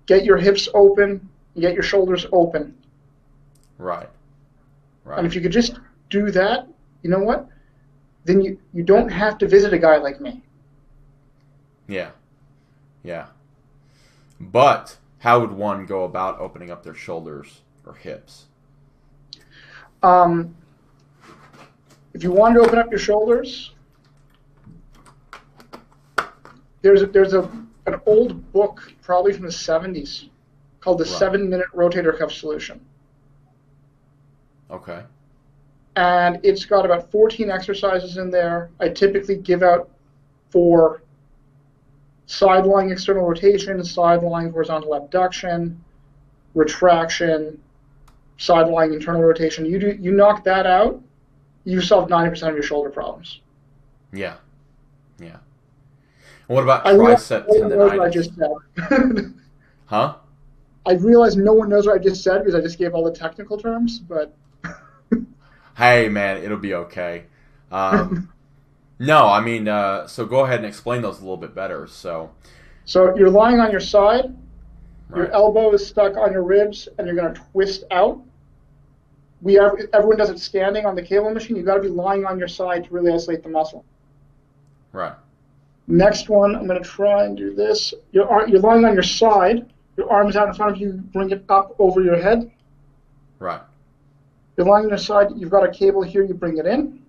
get your hips open, get your shoulders open. Right. Right. And if you could just do that, you know what? Then you don't have to visit a guy like me. Yeah. Yeah. But how would one go about opening up their shoulders or hips? If you wanted to open up your shoulders, there's an old book, probably from the 70s, called the 7-Minute Rotator Cuff Solution. Okay. And it's got about 14 exercises in there. I typically give out for side-lying external rotation, side-lying horizontal abduction, retraction, side-lying internal rotation. You knock that out, you solve 90% of your shoulder problems. Yeah. Yeah. And what about tricep tendonitis? I just said. Huh? I realize no one knows what I just said because I just gave all the technical terms, but... Hey, man, it'll be okay. No, I mean, so go ahead and explain those a little bit better. So you're lying on your side, right. Your elbow is stuck on your ribs, and you're going to twist out. Everyone does it standing on the cable machine. You've got to be lying on your side to really isolate the muscle. Right. Next one, I'm going to try and do this. You're lying on your side. Your arm's out in front of you. Bring it up over your head. Right. You're lying on your side. You've got a cable here. You bring it in.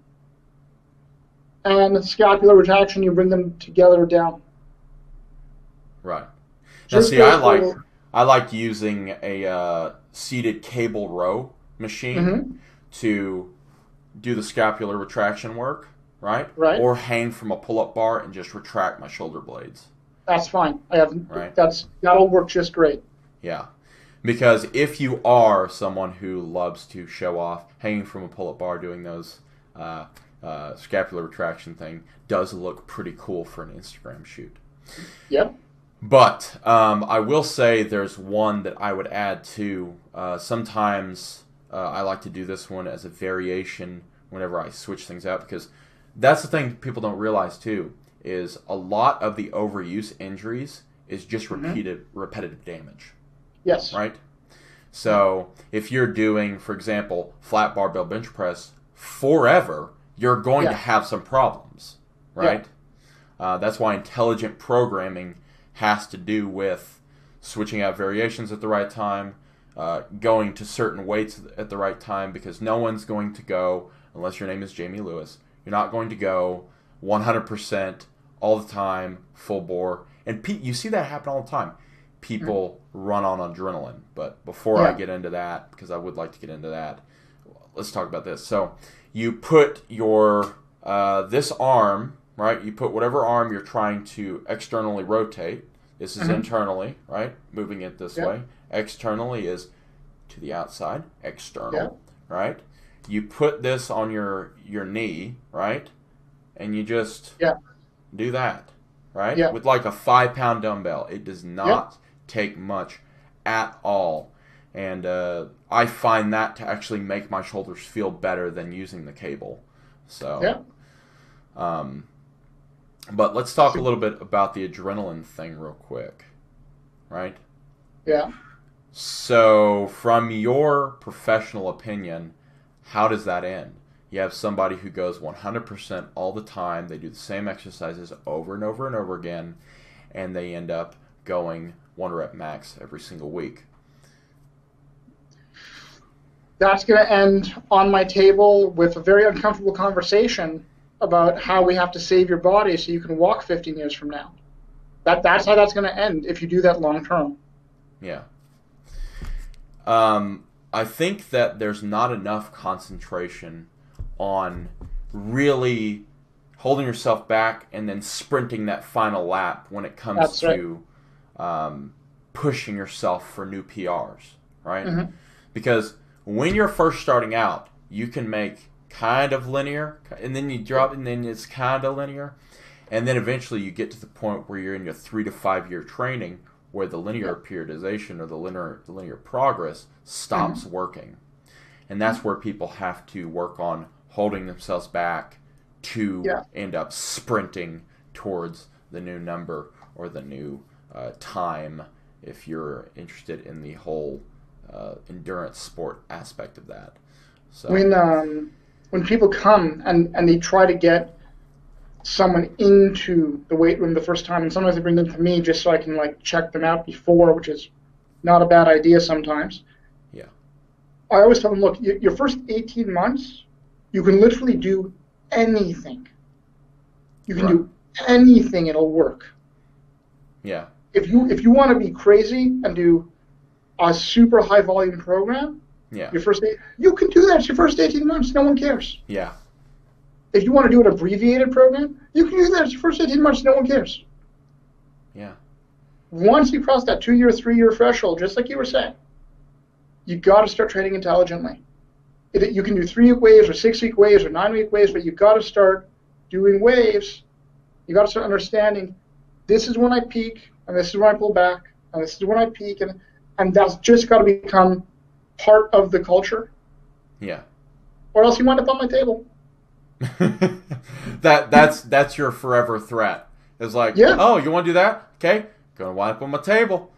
And scapular retraction, you bring them together down. Right. Now, see, I like using a seated cable row machine to do the scapular retraction work, right? Right. Or hang from a pull-up bar and just retract my shoulder blades. That's fine. Right. That'll work just great. Yeah. Because if you are someone who loves to show off, hanging from a pull-up bar doing those scapular retraction thing does look pretty cool for an Instagram shoot. Yep. But I will say there's one that I would add to. Sometimes I like to do this one as a variation whenever I switch things out, because that's the thing people don't realize too, is a lot of the overuse injuries is just repetitive damage. Yes. Right? So if you're doing, for example, flat barbell bench press forever, you're going to have some problems, right? Yeah. That's why intelligent programming has to do with switching out variations at the right time, going to certain weights at the right time, because no one's going to go, unless your name is Jamie Lewis, you're not going to go 100% all the time, full bore. And you see that happen all the time. People run on adrenaline. But before I get into that, because I would like to get into that, let's talk about this. So you put your this arm, right? You put whatever arm you're trying to externally rotate. This is internally, right? Moving it this way. Externally is to the outside. External, right? You put this on your knee, right? And you just do that, right? Yeah. With like a 5-pound dumbbell. It does not take much at all. And I find that to actually make my shoulders feel better than using the cable. So, but let's talk a little bit about the adrenaline thing real quick, right? Yeah. So, from your professional opinion, how does that end? You have somebody who goes 100% all the time. They do the same exercises over and over and over again, and they end up going 1 rep max every single week. That's going to end on my table with a very uncomfortable conversation about how we have to save your body so you can walk 15 years from now. That's how that's going to end if you do that long term. Yeah. I think that there's not enough concentration on really holding yourself back and then sprinting that final lap when it comes to pushing yourself for new PRs, right? Because when you're first starting out, you can make kind of linear, and then you drop, and then it's kind of linear, and then eventually you get to the point where you're in your 3 to 5 year training where the linear periodization or the linear progress stops working. And that's where people have to work on holding themselves back to end up sprinting towards the new number or the new time if you're interested in the whole endurance sport aspect of that. So when people come and they try to get someone into the weight room the first time, and sometimes they bring them to me just so I can like check them out before, which is not a bad idea sometimes. Yeah. I always tell them, look, your first 18 months, you can literally do anything. You can do anything, it'll work. Yeah. If you want to be crazy and do a super high volume program, yeah, you can do that. It's your first 18 months. No one cares. Yeah. If you want to do an abbreviated program, you can do that. It's your first 18 months. No one cares. Yeah. Once you cross that 2-year, 3-year threshold, just like you were saying, you got to start training intelligently. You can do 3-week waves or 6-week waves or 9-week waves, but you got to start doing waves. You got to start understanding this is when I peak and this is when I pull back and this is when I peak, and that's just got to become part of the culture. Yeah. Or else you wind up on my table. that's your forever threat. It's like, oh, you want to do that? Okay, gonna wind up on my table.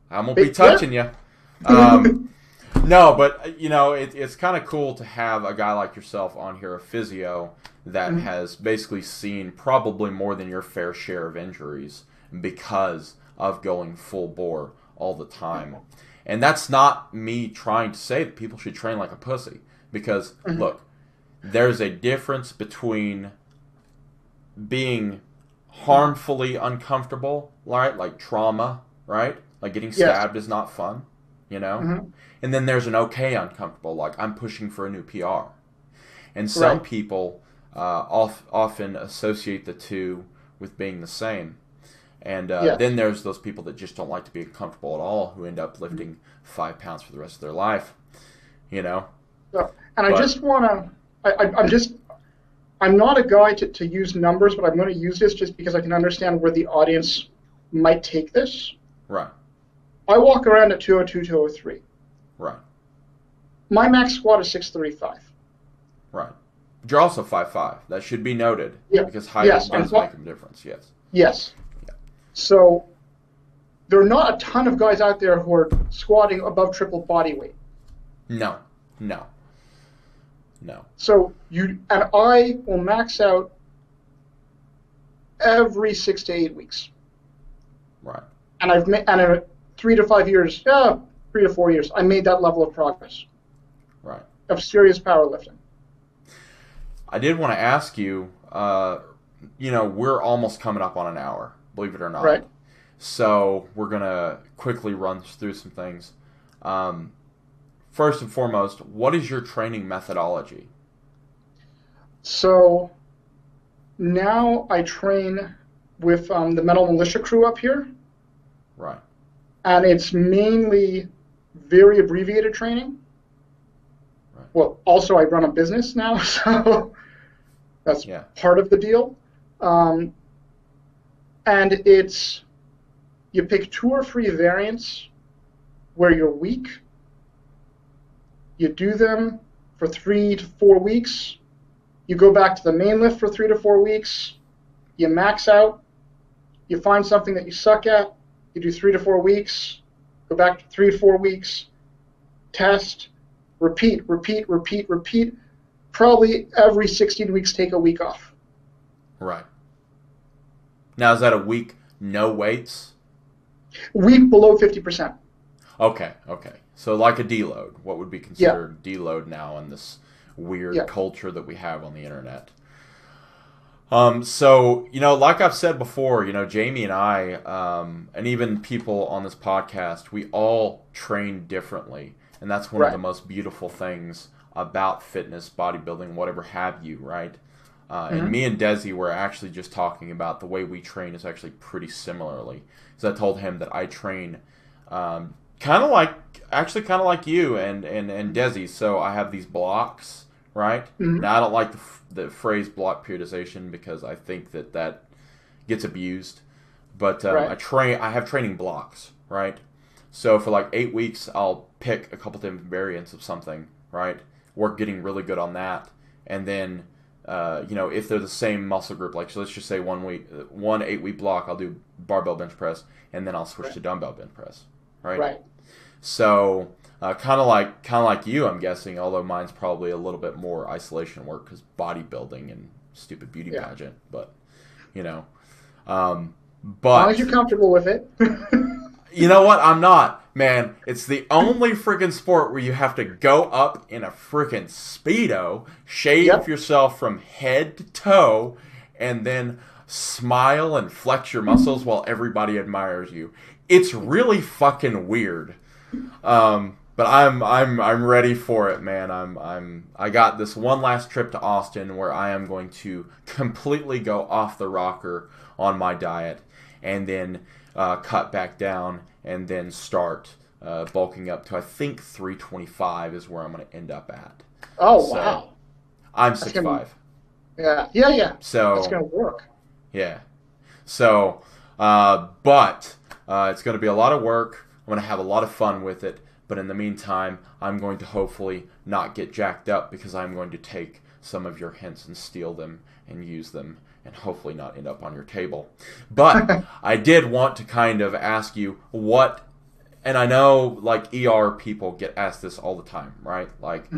I'm gonna be touching you. No, but it's kind of cool to have a guy like yourself on here, a physio that has basically seen probably more than your fair share of injuries because of going full bore all the time. And that's not me trying to say that people should train like a pussy, because look, there's a difference between being harmfully uncomfortable, right? Like trauma, right? Like getting stabbed is not fun, And then there's an okay uncomfortable, like I'm pushing for a new PR. And some people often associate the two with being the same. And then there's those people that just don't like to be uncomfortable at all, who end up lifting 5 pounds for the rest of their life, And I just want to, I'm not a guy to use numbers, but I'm going to use this just because I can understand where the audience might take this. Right. I walk around at 202, 203. Right. My max squat is 635. Right. But you're also 5'5". That should be noted. Yeah. Because height does make a difference, yes. Yes. So there are not a ton of guys out there who are squatting above triple body weight. No. So I will max out every 6 to 8 weeks. Right. And in 3 to 5 years, 3 to 4 years, I made that level of progress. Right. Of serious powerlifting. I did want to ask you, we're almost coming up on an hour, believe it or not. Right. So we're going to quickly run through some things. First and foremost, what is your training methodology? So now I train with the Metal Militia crew up here. Right. And it's mainly very abbreviated training. Right. Well, also I run a business now, so that's part of the deal. And you pick 2 or 3 variants where you're weak. You do them for 3 to 4 weeks. You go back to the main lift for 3 to 4 weeks. You max out. You find something that you suck at. You do 3 to 4 weeks. Go back to 3 to 4 weeks. Test. Repeat. Probably every 16 weeks, take a week off. Right. Now, is that a week no weights? Week below 50%. Okay. So like a deload, what would be considered deload now in this weird culture that we have on the internet? So, like I've said before, Jamie and I, and even people on this podcast, we all train differently. And that's one of the most beautiful things about fitness, bodybuilding, whatever have you, right? And me and Desi were actually just talking about the way we train is actually pretty similarly. So I told him that I train kind of like you and Desi. So I have these blocks, right? Now I don't like the phrase block periodization because I think that gets abused. But I have training blocks, right? So for like 8 weeks, I'll pick a couple different variants of something, right? Work getting really good on that, and then if they're the same muscle group, like so let's just say one 8-week block, I'll do barbell bench press, and then I'll switch to dumbbell bench press, right? Right. So kind of like you, I'm guessing, although mine's probably a little bit more isolation work because bodybuilding and stupid beauty pageant, but but as long as you're comfortable with it. You know what? I'm not. Man, it's the only freaking sport where you have to go up in a freaking Speedo, shave yourself from head to toe, and then smile and flex your muscles while everybody admires you. It's really fucking weird. But I'm ready for it, man. I got this one last trip to Austin where I am going to completely go off the rocker on my diet and then cut back down and then start bulking up to, I think, 325 is where I'm going to end up at. Oh, so, wow. I'm 6'5". Yeah. So that's going to work. Yeah. So, but it's going to be a lot of work. I'm going to have a lot of fun with it. But in the meantime, I'm going to hopefully not get jacked up because I'm going to take some of your hints and steal them and use them and hopefully not end up on your table. But I did want to kind of ask you what, and I know like ER people get asked this all the time, right? Like,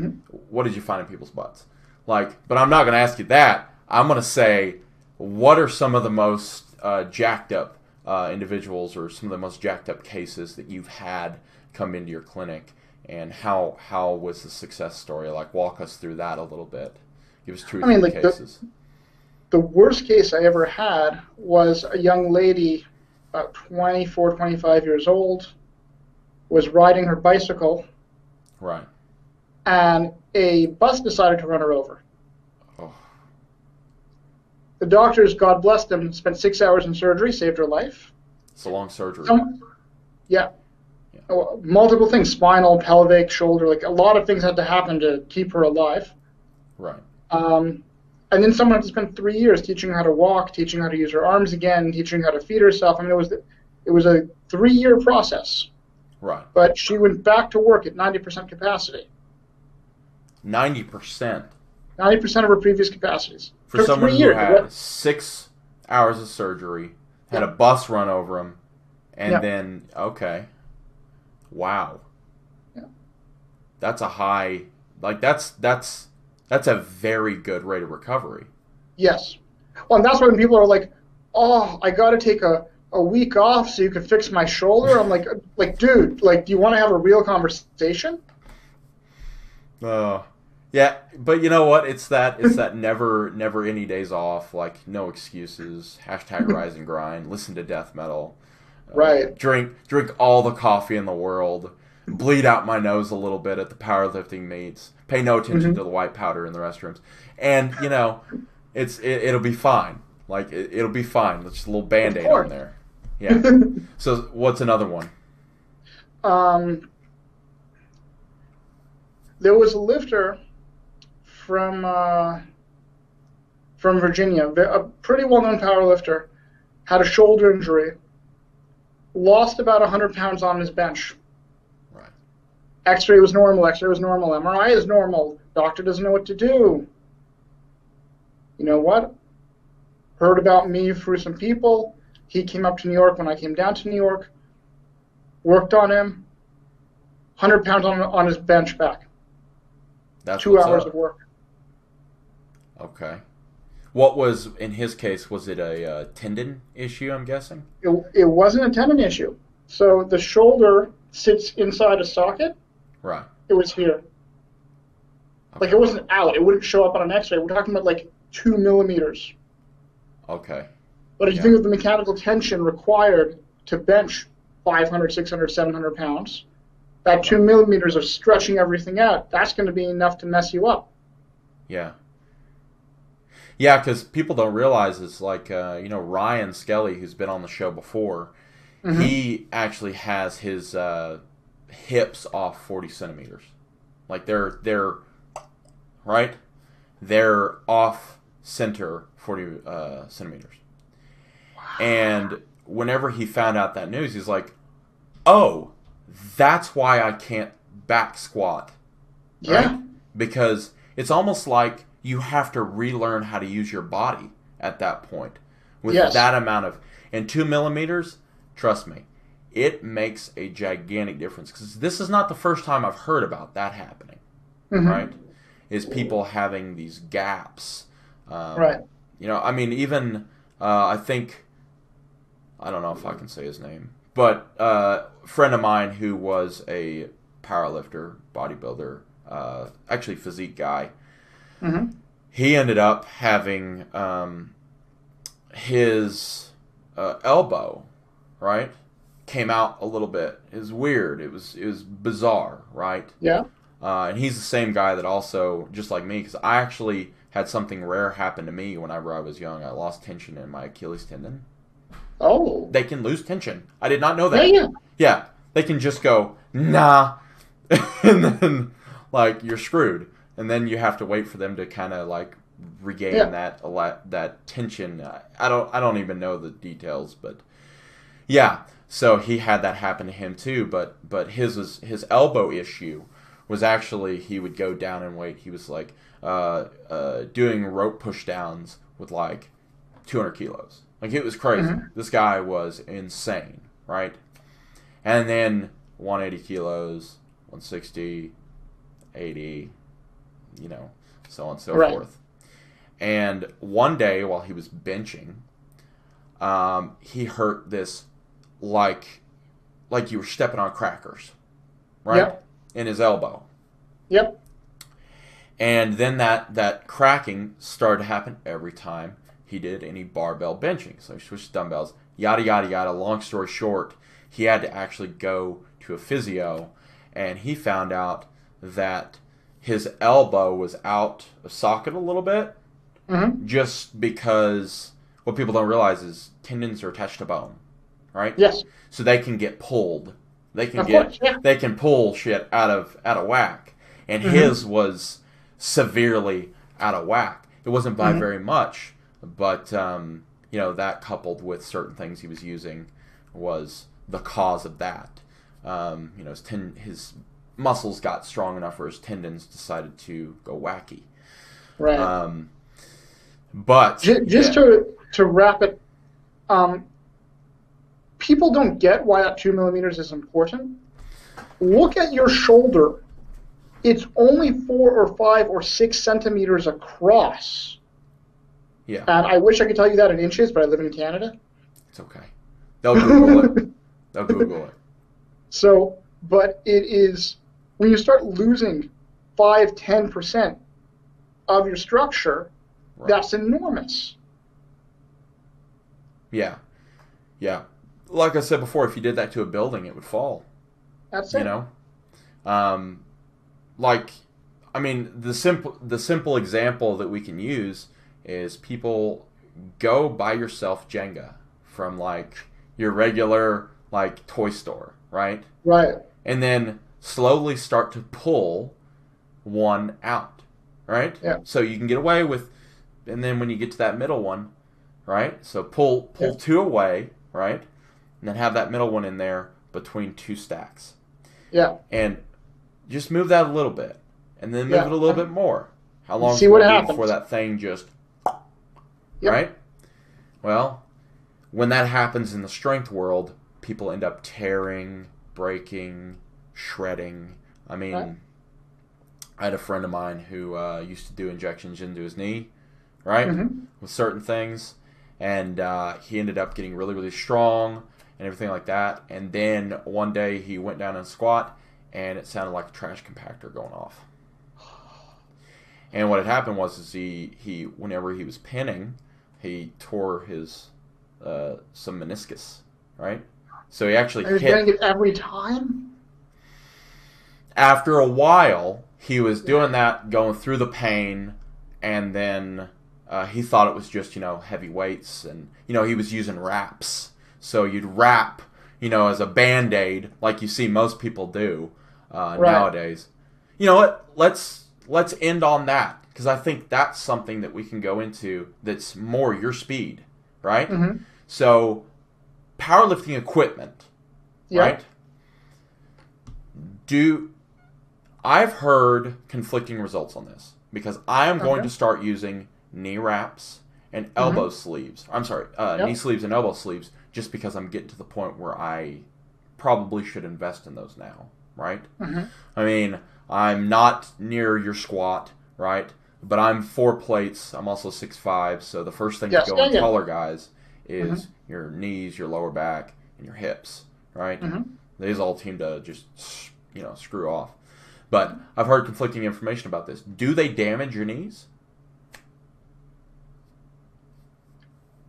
what did you find in people's butts? Like, but I'm not going to ask you that. I'm going to say, what are some of the most jacked up individuals or some of the most jacked up cases that you've had come into your clinic, and how was the success story? Like, walk us through that a little bit. Give us two or three cases. The worst case I ever had was a young lady, about 24, 25 years old, was riding her bicycle. Right. And a bus decided to run her over. Oh. The doctors, God bless them, spent 6 hours in surgery, saved her life. It's a long surgery. Yeah. Multiple things, spinal, pelvic, shoulder, like a lot of things had to happen to keep her alive. Right. And then someone had to spend 3 years teaching her how to walk, teaching her how to use her arms again, teaching her how to feed herself. I mean, it was a 3-year process. Right. But she went back to work at 90% capacity. 90%? 90% of her previous capacities. For someone who had 6 hours of surgery, had a bus run over him, and then, okay. Wow. Yeah. That's a high, like that's a very good rate of recovery. Yes. Well, and that's when people are like, oh, I got to take a week off so you can fix my shoulder. I'm like, dude, like, do you want to have a real conversation? Yeah, but you know what? It's that never any days off, like no excuses, hashtag rise and grind, listen to death metal. Right. Drink all the coffee in the world, bleed out my nose a little bit at the powerlifting meets, pay no attention to the white powder in the restrooms. And, it'll be fine. Like, it'll be fine. It's just a little Band-Aid on there. Yeah. So, what's another one? There was a lifter from Virginia, a pretty well-known power lifter, had a shoulder injury, lost about 100 pounds on his bench. Right. X-ray was normal, MRI is normal, doctor doesn't know what to do. You know what? Heard about me through some people. He came up to New York when I came down to New York, worked on him, 100 pounds on his bench back. That's 2 hours of work. Okay. What was, in his case, was it a tendon issue, I'm guessing? It wasn't a tendon issue. So the shoulder sits inside a socket. Right. It was here. Okay. Like, it wasn't out. It wouldn't show up on an x-ray. We're talking about, like, 2 millimeters. Okay. But if you think of the mechanical tension required to bench 500, 600, 700 pounds, that 2 millimeters of stretching everything out, that's going to be enough to mess you up. Yeah. Yeah, because people don't realize it's like, Ryan Skelly, who's been on the show before, he actually has his hips off 40 centimeters. Like, they're right? They're off center 40 centimeters. Wow. And whenever he found out that news, he's like, oh, that's why I can't back squat. Right? Yeah. Because it's almost like you have to relearn how to use your body at that point. With Yes. that amount of... And 2 millimeters, trust me, it makes a gigantic difference. Because this is not the first time I've heard about that happening, right? Is people having these gaps. Right. You know, I mean, even, I think, I don't know if I can say his name, but a friend of mine who was a powerlifter, bodybuilder, actually physique guy, he ended up having his elbow, right, came out a little bit. It was weird. It was bizarre, right? Yeah. And he's the same guy that also, just like me, because I actually had something rare happen to me whenever I was young. I lost tension in my Achilles tendon. Oh. They can lose tension. I did not know that. Yeah. Yeah. They can just go, nah, and then, like, you're screwed. And then you have to wait for them to kind of, like, regain that tension. I don't even know the details, but yeah. So he had that happen to him too, but his elbow issue was actually he would go down in weight. He was like doing rope push downs with like 200 kilos. Like, it was crazy. This guy was insane, right? And then 180 kilos, 160, 80, you know, so on and so forth. And one day while he was benching, he hurt this like you were stepping on crackers, right? Yep. In his elbow. Yep. And then that cracking started to happen every time he did any barbell benching. So he switched dumbbells, yada, yada, yada. Long story short, he had to actually go to a physio, and he found out that his elbow was out of socket a little bit, just because what people don't realize is tendons are attached to bone, right? Yes. So they can get pulled. They can they can pull shit out of whack. And his was severely out of whack. It wasn't by very much, but you know, that coupled with certain things he was using was the cause of that. You know, his muscles got strong enough where his tendons decided to go wacky. Right. But just to wrap it, people don't get why that 2 millimeters is important. Look at your shoulder. It's only 4 or 5 or 6 centimeters across. Yeah. And I wish I could tell you that in inches, but I live in Canada. It's okay. They'll Google it. They'll Google it. So, but it is, when you start losing 5-10% of your structure, that's enormous. Yeah. Yeah. Like I said before, if you did that to a building, it would fall. That's it. You know? Like, I mean, the simple example that we can use is people go buy yourself Jenga from, like, your regular, like, toy store, right? Right. And then slowly start to pull one out, right? Yeah. So you can get away with, and then when you get to that middle one, right? So pull 2 away, right? And then have that middle one in there between 2 stacks. Yeah. And just move that a little bit, and then move it a little bit more. How long see what it happens before that thing just, right? Well, when that happens in the strength world, people end up tearing, breaking, shredding. I mean, I had a friend of mine who used to do injections into his knee, right, with certain things, and he ended up getting really, really strong and everything like that. And then one day he went down and squat, and it sounded like a trash compactor going off. And what had happened was he whenever he was pinning, he tore his some meniscus, right? So he actually hit. Getting it every time? After a while, he was doing that, going through the pain, and then he thought it was just, you know, heavy weights, and, you know, he was using wraps. So you'd wrap, you know, as a Band-Aid, like you see most people do nowadays. You know what? Let's end on that, because I think that's something that we can go into that's more your speed, right? So powerlifting equipment, right? I've heard conflicting results on this. because I am going Okay. to start using knee wraps and elbow sleeves. I'm sorry, knee sleeves and elbow sleeves, just because I'm getting to the point where I probably should invest in those now, right? I mean, I'm not near your squat, right? But I'm 4 plates. I'm also 6'5", so the first thing to go in taller guys is your knees, your lower back, and your hips, right? These all seem to just, screw off. But I've heard conflicting information about this. Do they damage your knees?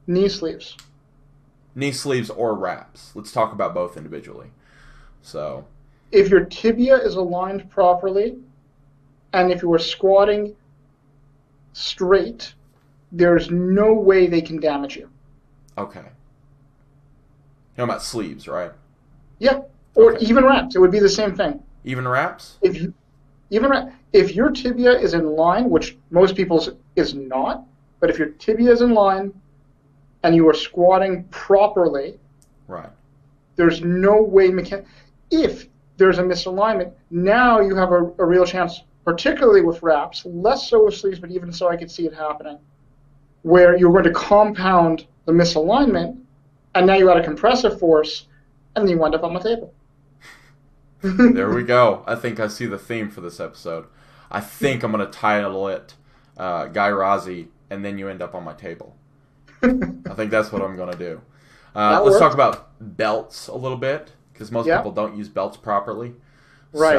Knee sleeves. Knee sleeves or wraps. Let's talk about both individually. So, if your tibia is aligned properly, and if you are squatting straight, there's no way they can damage you. okay. You're talking about sleeves, right? Yeah, or Okay. even wraps. It would be the same thing. Even wraps? If your tibia is in line, which most people's is not, but if your tibia is in line and you are squatting properly, Right. there's no way if there's a misalignment, now you have a real chance, particularly with wraps, less so with sleeves, but even so I could see it happening, where you're going to compound the misalignment, and now you add a compressive force, and then you wind up on the table. There we go. I think I see the theme for this episode. I think I'm going to title it Guy Razy, and then you end up on my table. I think that's what I'm going to do. Let's talk about belts a little bit, because most people don't use belts properly. Right.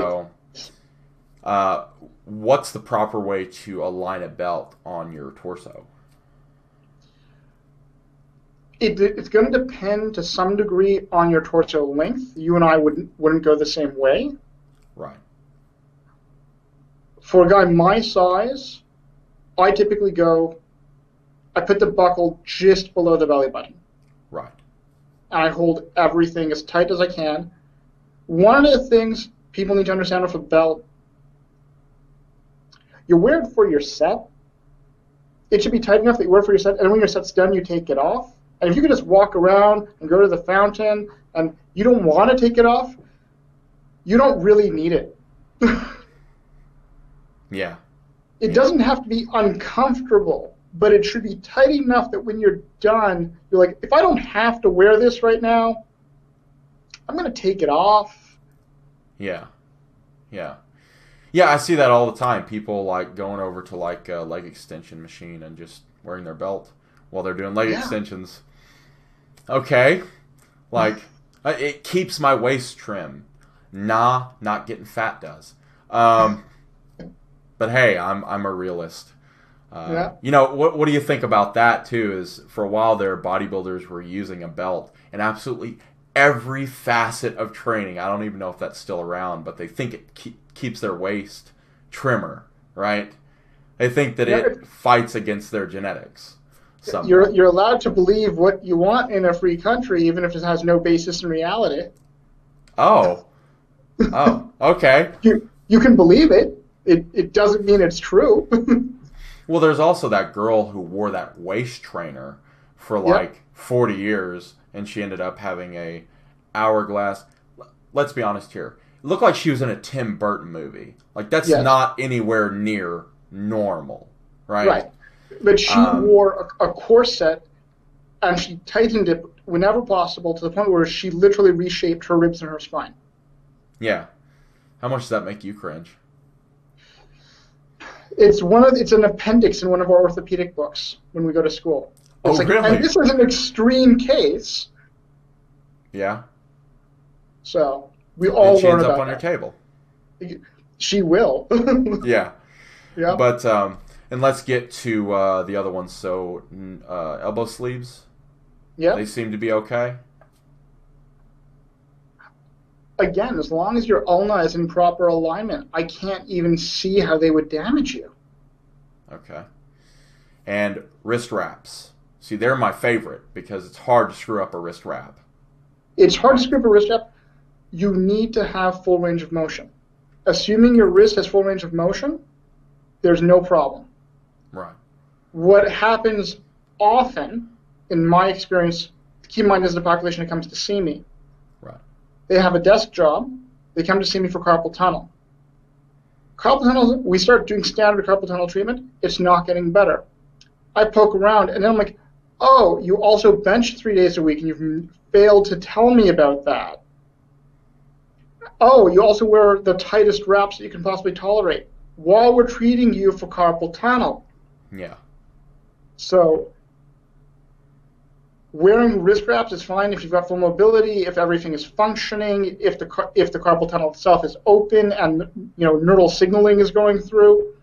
So, what's the proper way to align a belt on your torso? It's going to depend to some degree on your torso length. You and I wouldn't go the same way. Right. For a guy my size, I typically I put the buckle just below the belly button. Right. And I hold everything as tight as I can. One of the things people need to understand with a belt, you wear it for your set. It should be tight enough that you wear it for your set, and when your set's done, you take it off. And if you can just walk around and go to the fountain and you don't want to take it off, you don't really need it. Yeah. It doesn't have to be uncomfortable, but it should be tight enough that when you're done, you're like, if I don't have to wear this right now, I'm going to take it off. Yeah. Yeah. Yeah, I see that all the time. People like going over to like a leg extension machine and just wearing their belt while they're doing leg extensions. Okay. Like, it keeps my waist trim. Nah, not getting fat does. But hey, I'm a realist. You know, what do you think about that, too, is for a while there, bodybuilders were using a belt, and absolutely every facet of training, I don't even know if that's still around, but they think it keeps their waist trimmer, right? They think that it fights against their genetics. You're allowed to believe what you want in a free country, even if it has no basis in reality. Oh, okay. You can believe it. It doesn't mean it's true. Well, there's also that girl who wore that waist trainer for like 40 years, and she ended up having a hourglass. Let's be honest here. It looked like she was in a Tim Burton movie. Like, that's not anywhere near normal, right? Right. But she wore a corset, and she tightened it whenever possible to the point where she literally reshaped her ribs and her spine. Yeah. How much does that make you cringe? It's an appendix in one of our orthopedic books when we go to school. It's really? And this is an extreme case. Yeah. So we all learn about that. She ends up on your table. She will. Yeah. Yeah. But and let's get to the other ones. So elbow sleeves. Yeah. They seem to be okay. Again, as long as your ulna is in proper alignment, I can't even see how they would damage you. Okay. And wrist wraps. See, they're my favorite because it's hard to screw up a wrist wrap. It's hard to screw up a wrist wrap. You need to have full range of motion. Assuming your wrist has full range of motion, there's no problem. Right. What happens often, in my experience, keep in mind this is the population that comes to see me. Right. They have a desk job. They come to see me for carpal tunnel. carpal tunnel, we start doing standard carpal tunnel treatment, it's not getting better. I poke around, and then I'm like, oh, you also bench 3 days a week, and you've failed to tell me about that. Oh, you also wear the tightest wraps that you can possibly tolerate while we're treating you for carpal tunnel. Yeah. So wearing wrist wraps is fine if you've got full mobility, if everything is functioning, if the carpal tunnel itself is open and neural signaling is going through.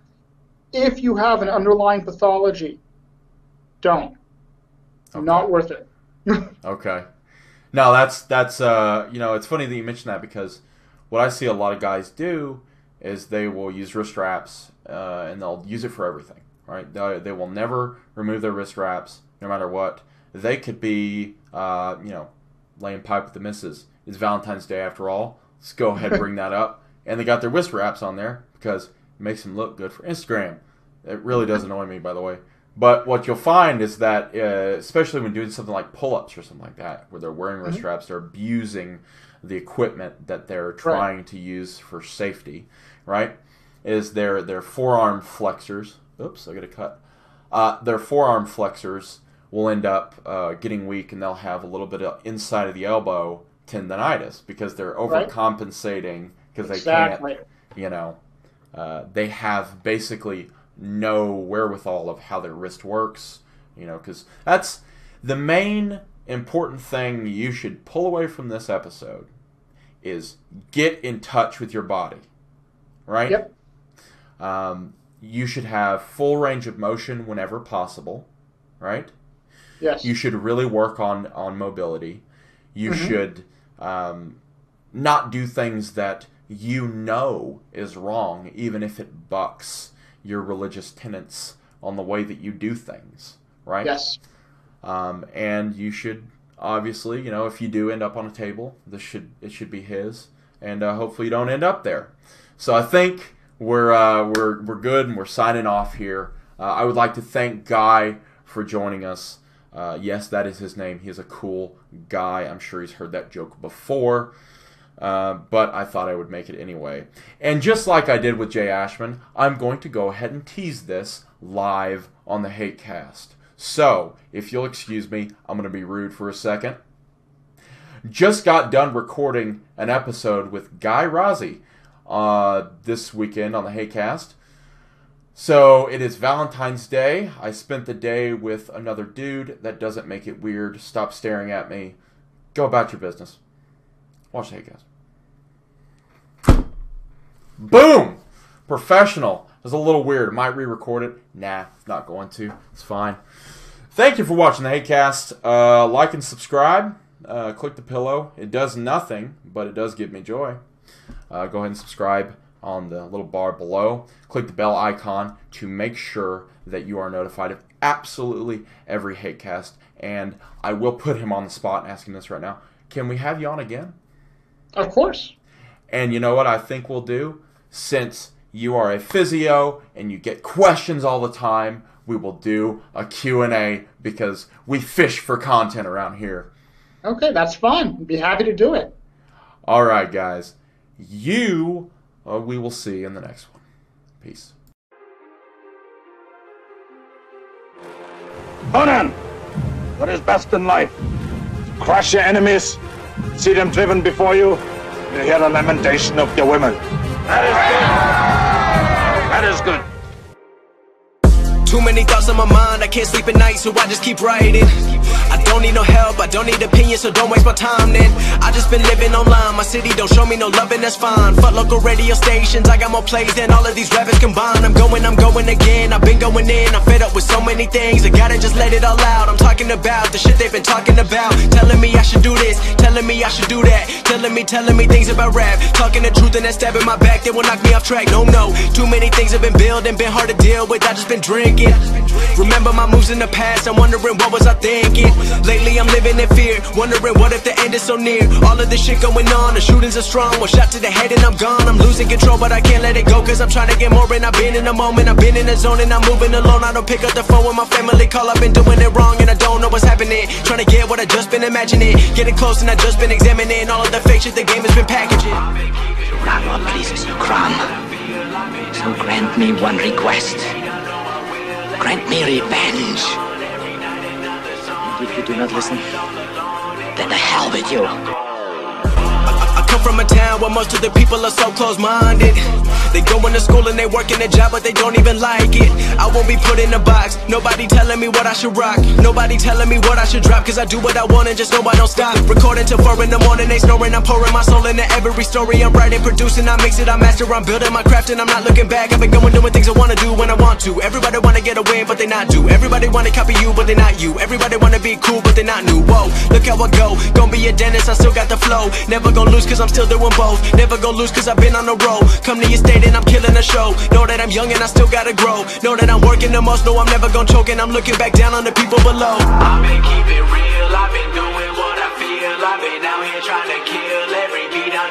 If you have an underlying pathology, don't. Okay. Not worth it. Okay. No, that's it's funny that you mention that, because what I see a lot of guys do is they will use wrist wraps and they'll use it for everything, right? They will never remove their wrist wraps no matter what. They could be, laying pipe with the missus. It's Valentine's Day after all. Let's go ahead and bring that up. And they got their wrist wraps on there because it makes them look good for Instagram. It really does annoy me, by the way. But what you'll find is that, especially when doing something like pull-ups or something like that, where they're wearing wrist wraps, they're abusing the equipment that they're trying to use for safety, right? Is their forearm flexors. Oops, I got to cut. Their forearm flexors will end up getting weak, and they'll have a little bit of inside of the elbow tendonitis because they're overcompensating because they can't, they have basically no wherewithal of how their wrist works, because that's the main important thing you should pull away from this episode is get in touch with your body, right? Yep. You should have full range of motion whenever possible, right? Yes. You should really work on mobility. You should not do things that is wrong, even if it bucks your religious tenets on the way that you do things, right? Yes. And you should obviously, if you do end up on a table, it should be his, and hopefully you don't end up there. So I think we're good, and we're signing off here. I would like to thank Guy for joining us. Yes, that is his name. He is a cool guy. I'm sure he's heard that joke before. But I thought I would make it anyway. And just like I did with Jay Ashman, I'm going to go ahead and tease this live on the Hatecast. So, if you'll excuse me, I'm going to be rude for a second. Just got done recording an episode with Guy Razy this weekend on the Hatecast. So, it is Valentine's Day. I spent the day with another dude. That doesn't make it weird. Stop staring at me. Go about your business. Watch the Hatecast. Boom! Professional. It was a little weird. Might re-record it. Nah, not going to. It's fine. Thank you for watching the Hatecast. Like and subscribe. Click the pillow. It does nothing, but it does give me joy. Go ahead and subscribe on the little bar below. Click the bell icon to make sure that you are notified of absolutely every Hatecast. And I will put him on the spot and ask him this right now. Can we have you on again? Of course. And you know what I think we'll do? Since you are a physio and you get questions all the time, we will do a Q&A because we fish for content around here. Okay, that's fine. I'd be happy to do it. All right, guys. We will see in the next one. Peace. Conan, what is best in life? Crush your enemies, see them driven before you, you hear the lamentation of your women. That is good. Too many thoughts on my mind, I can't sleep at night, so I just keep writing. I don't need no help, I don't need opinions, so don't waste my time then. I just been living online, my city don't show me no loving, that's fine. Fuck local radio stations, I got more plays than all of these rappers combined. I'm going again, I've been going in, I'm fed up with so many things, I gotta just let it all out. I'm talking about the shit they've been talking about, telling me I should do this, telling me I should do that, telling me things about rap, talking the truth and that stab in my back, they will knock me off track. No, too many things have been building, been hard to deal with, I just been drinking. Remember my moves in the past, I'm wondering what was I thinking. Lately I'm living in fear, wondering what if the end is so near. All of this shit going on, the shootings are strong, one shot to the head and I'm gone. I'm losing control but I can't let it go, cause I'm trying to get more. And I've been in the moment, I've been in the zone, and I'm moving alone. I don't pick up the phone when my family call, I've been doing it wrong and I don't know what's happening. Trying to get what I just been imagining, getting close and I just been examining all of the fake shit the game has been packaging. Not what pleases you, crime. So grant me one request. Grant me revenge. And if you do not listen, then the hell with you. I come from a town where most of the people are so close-minded. They go into school and they work in a job, but they don't even like it. I won't be put in a box. Nobody telling me what I should rock. Nobody telling me what I should drop. Cause I do what I want and just know I don't stop. Recording till 4 in the morning, they snoring. I'm pouring my soul into every story. I'm writing, producing, I mix it, I master. I'm building my craft and I'm not looking back. I've been going doing things I wanna do when I want to. Everybody wanna get a win, but they not do. Everybody wanna copy you, but they not you. Everybody wanna be cool, but they not new. Whoa, look how I go. Gonna be a dentist, I still got the flow. Never gonna lose cause I'm still doing both. Never gonna lose cause I've been on the road. Come to your state and I'm killing the show. Know that I'm young and I still gotta grow. Know that I'm working the most, know I'm never gonna choke. And I'm looking back down on the people below. I've been keeping real, I've been doing what I feel. I've been out here trying to kill every beat I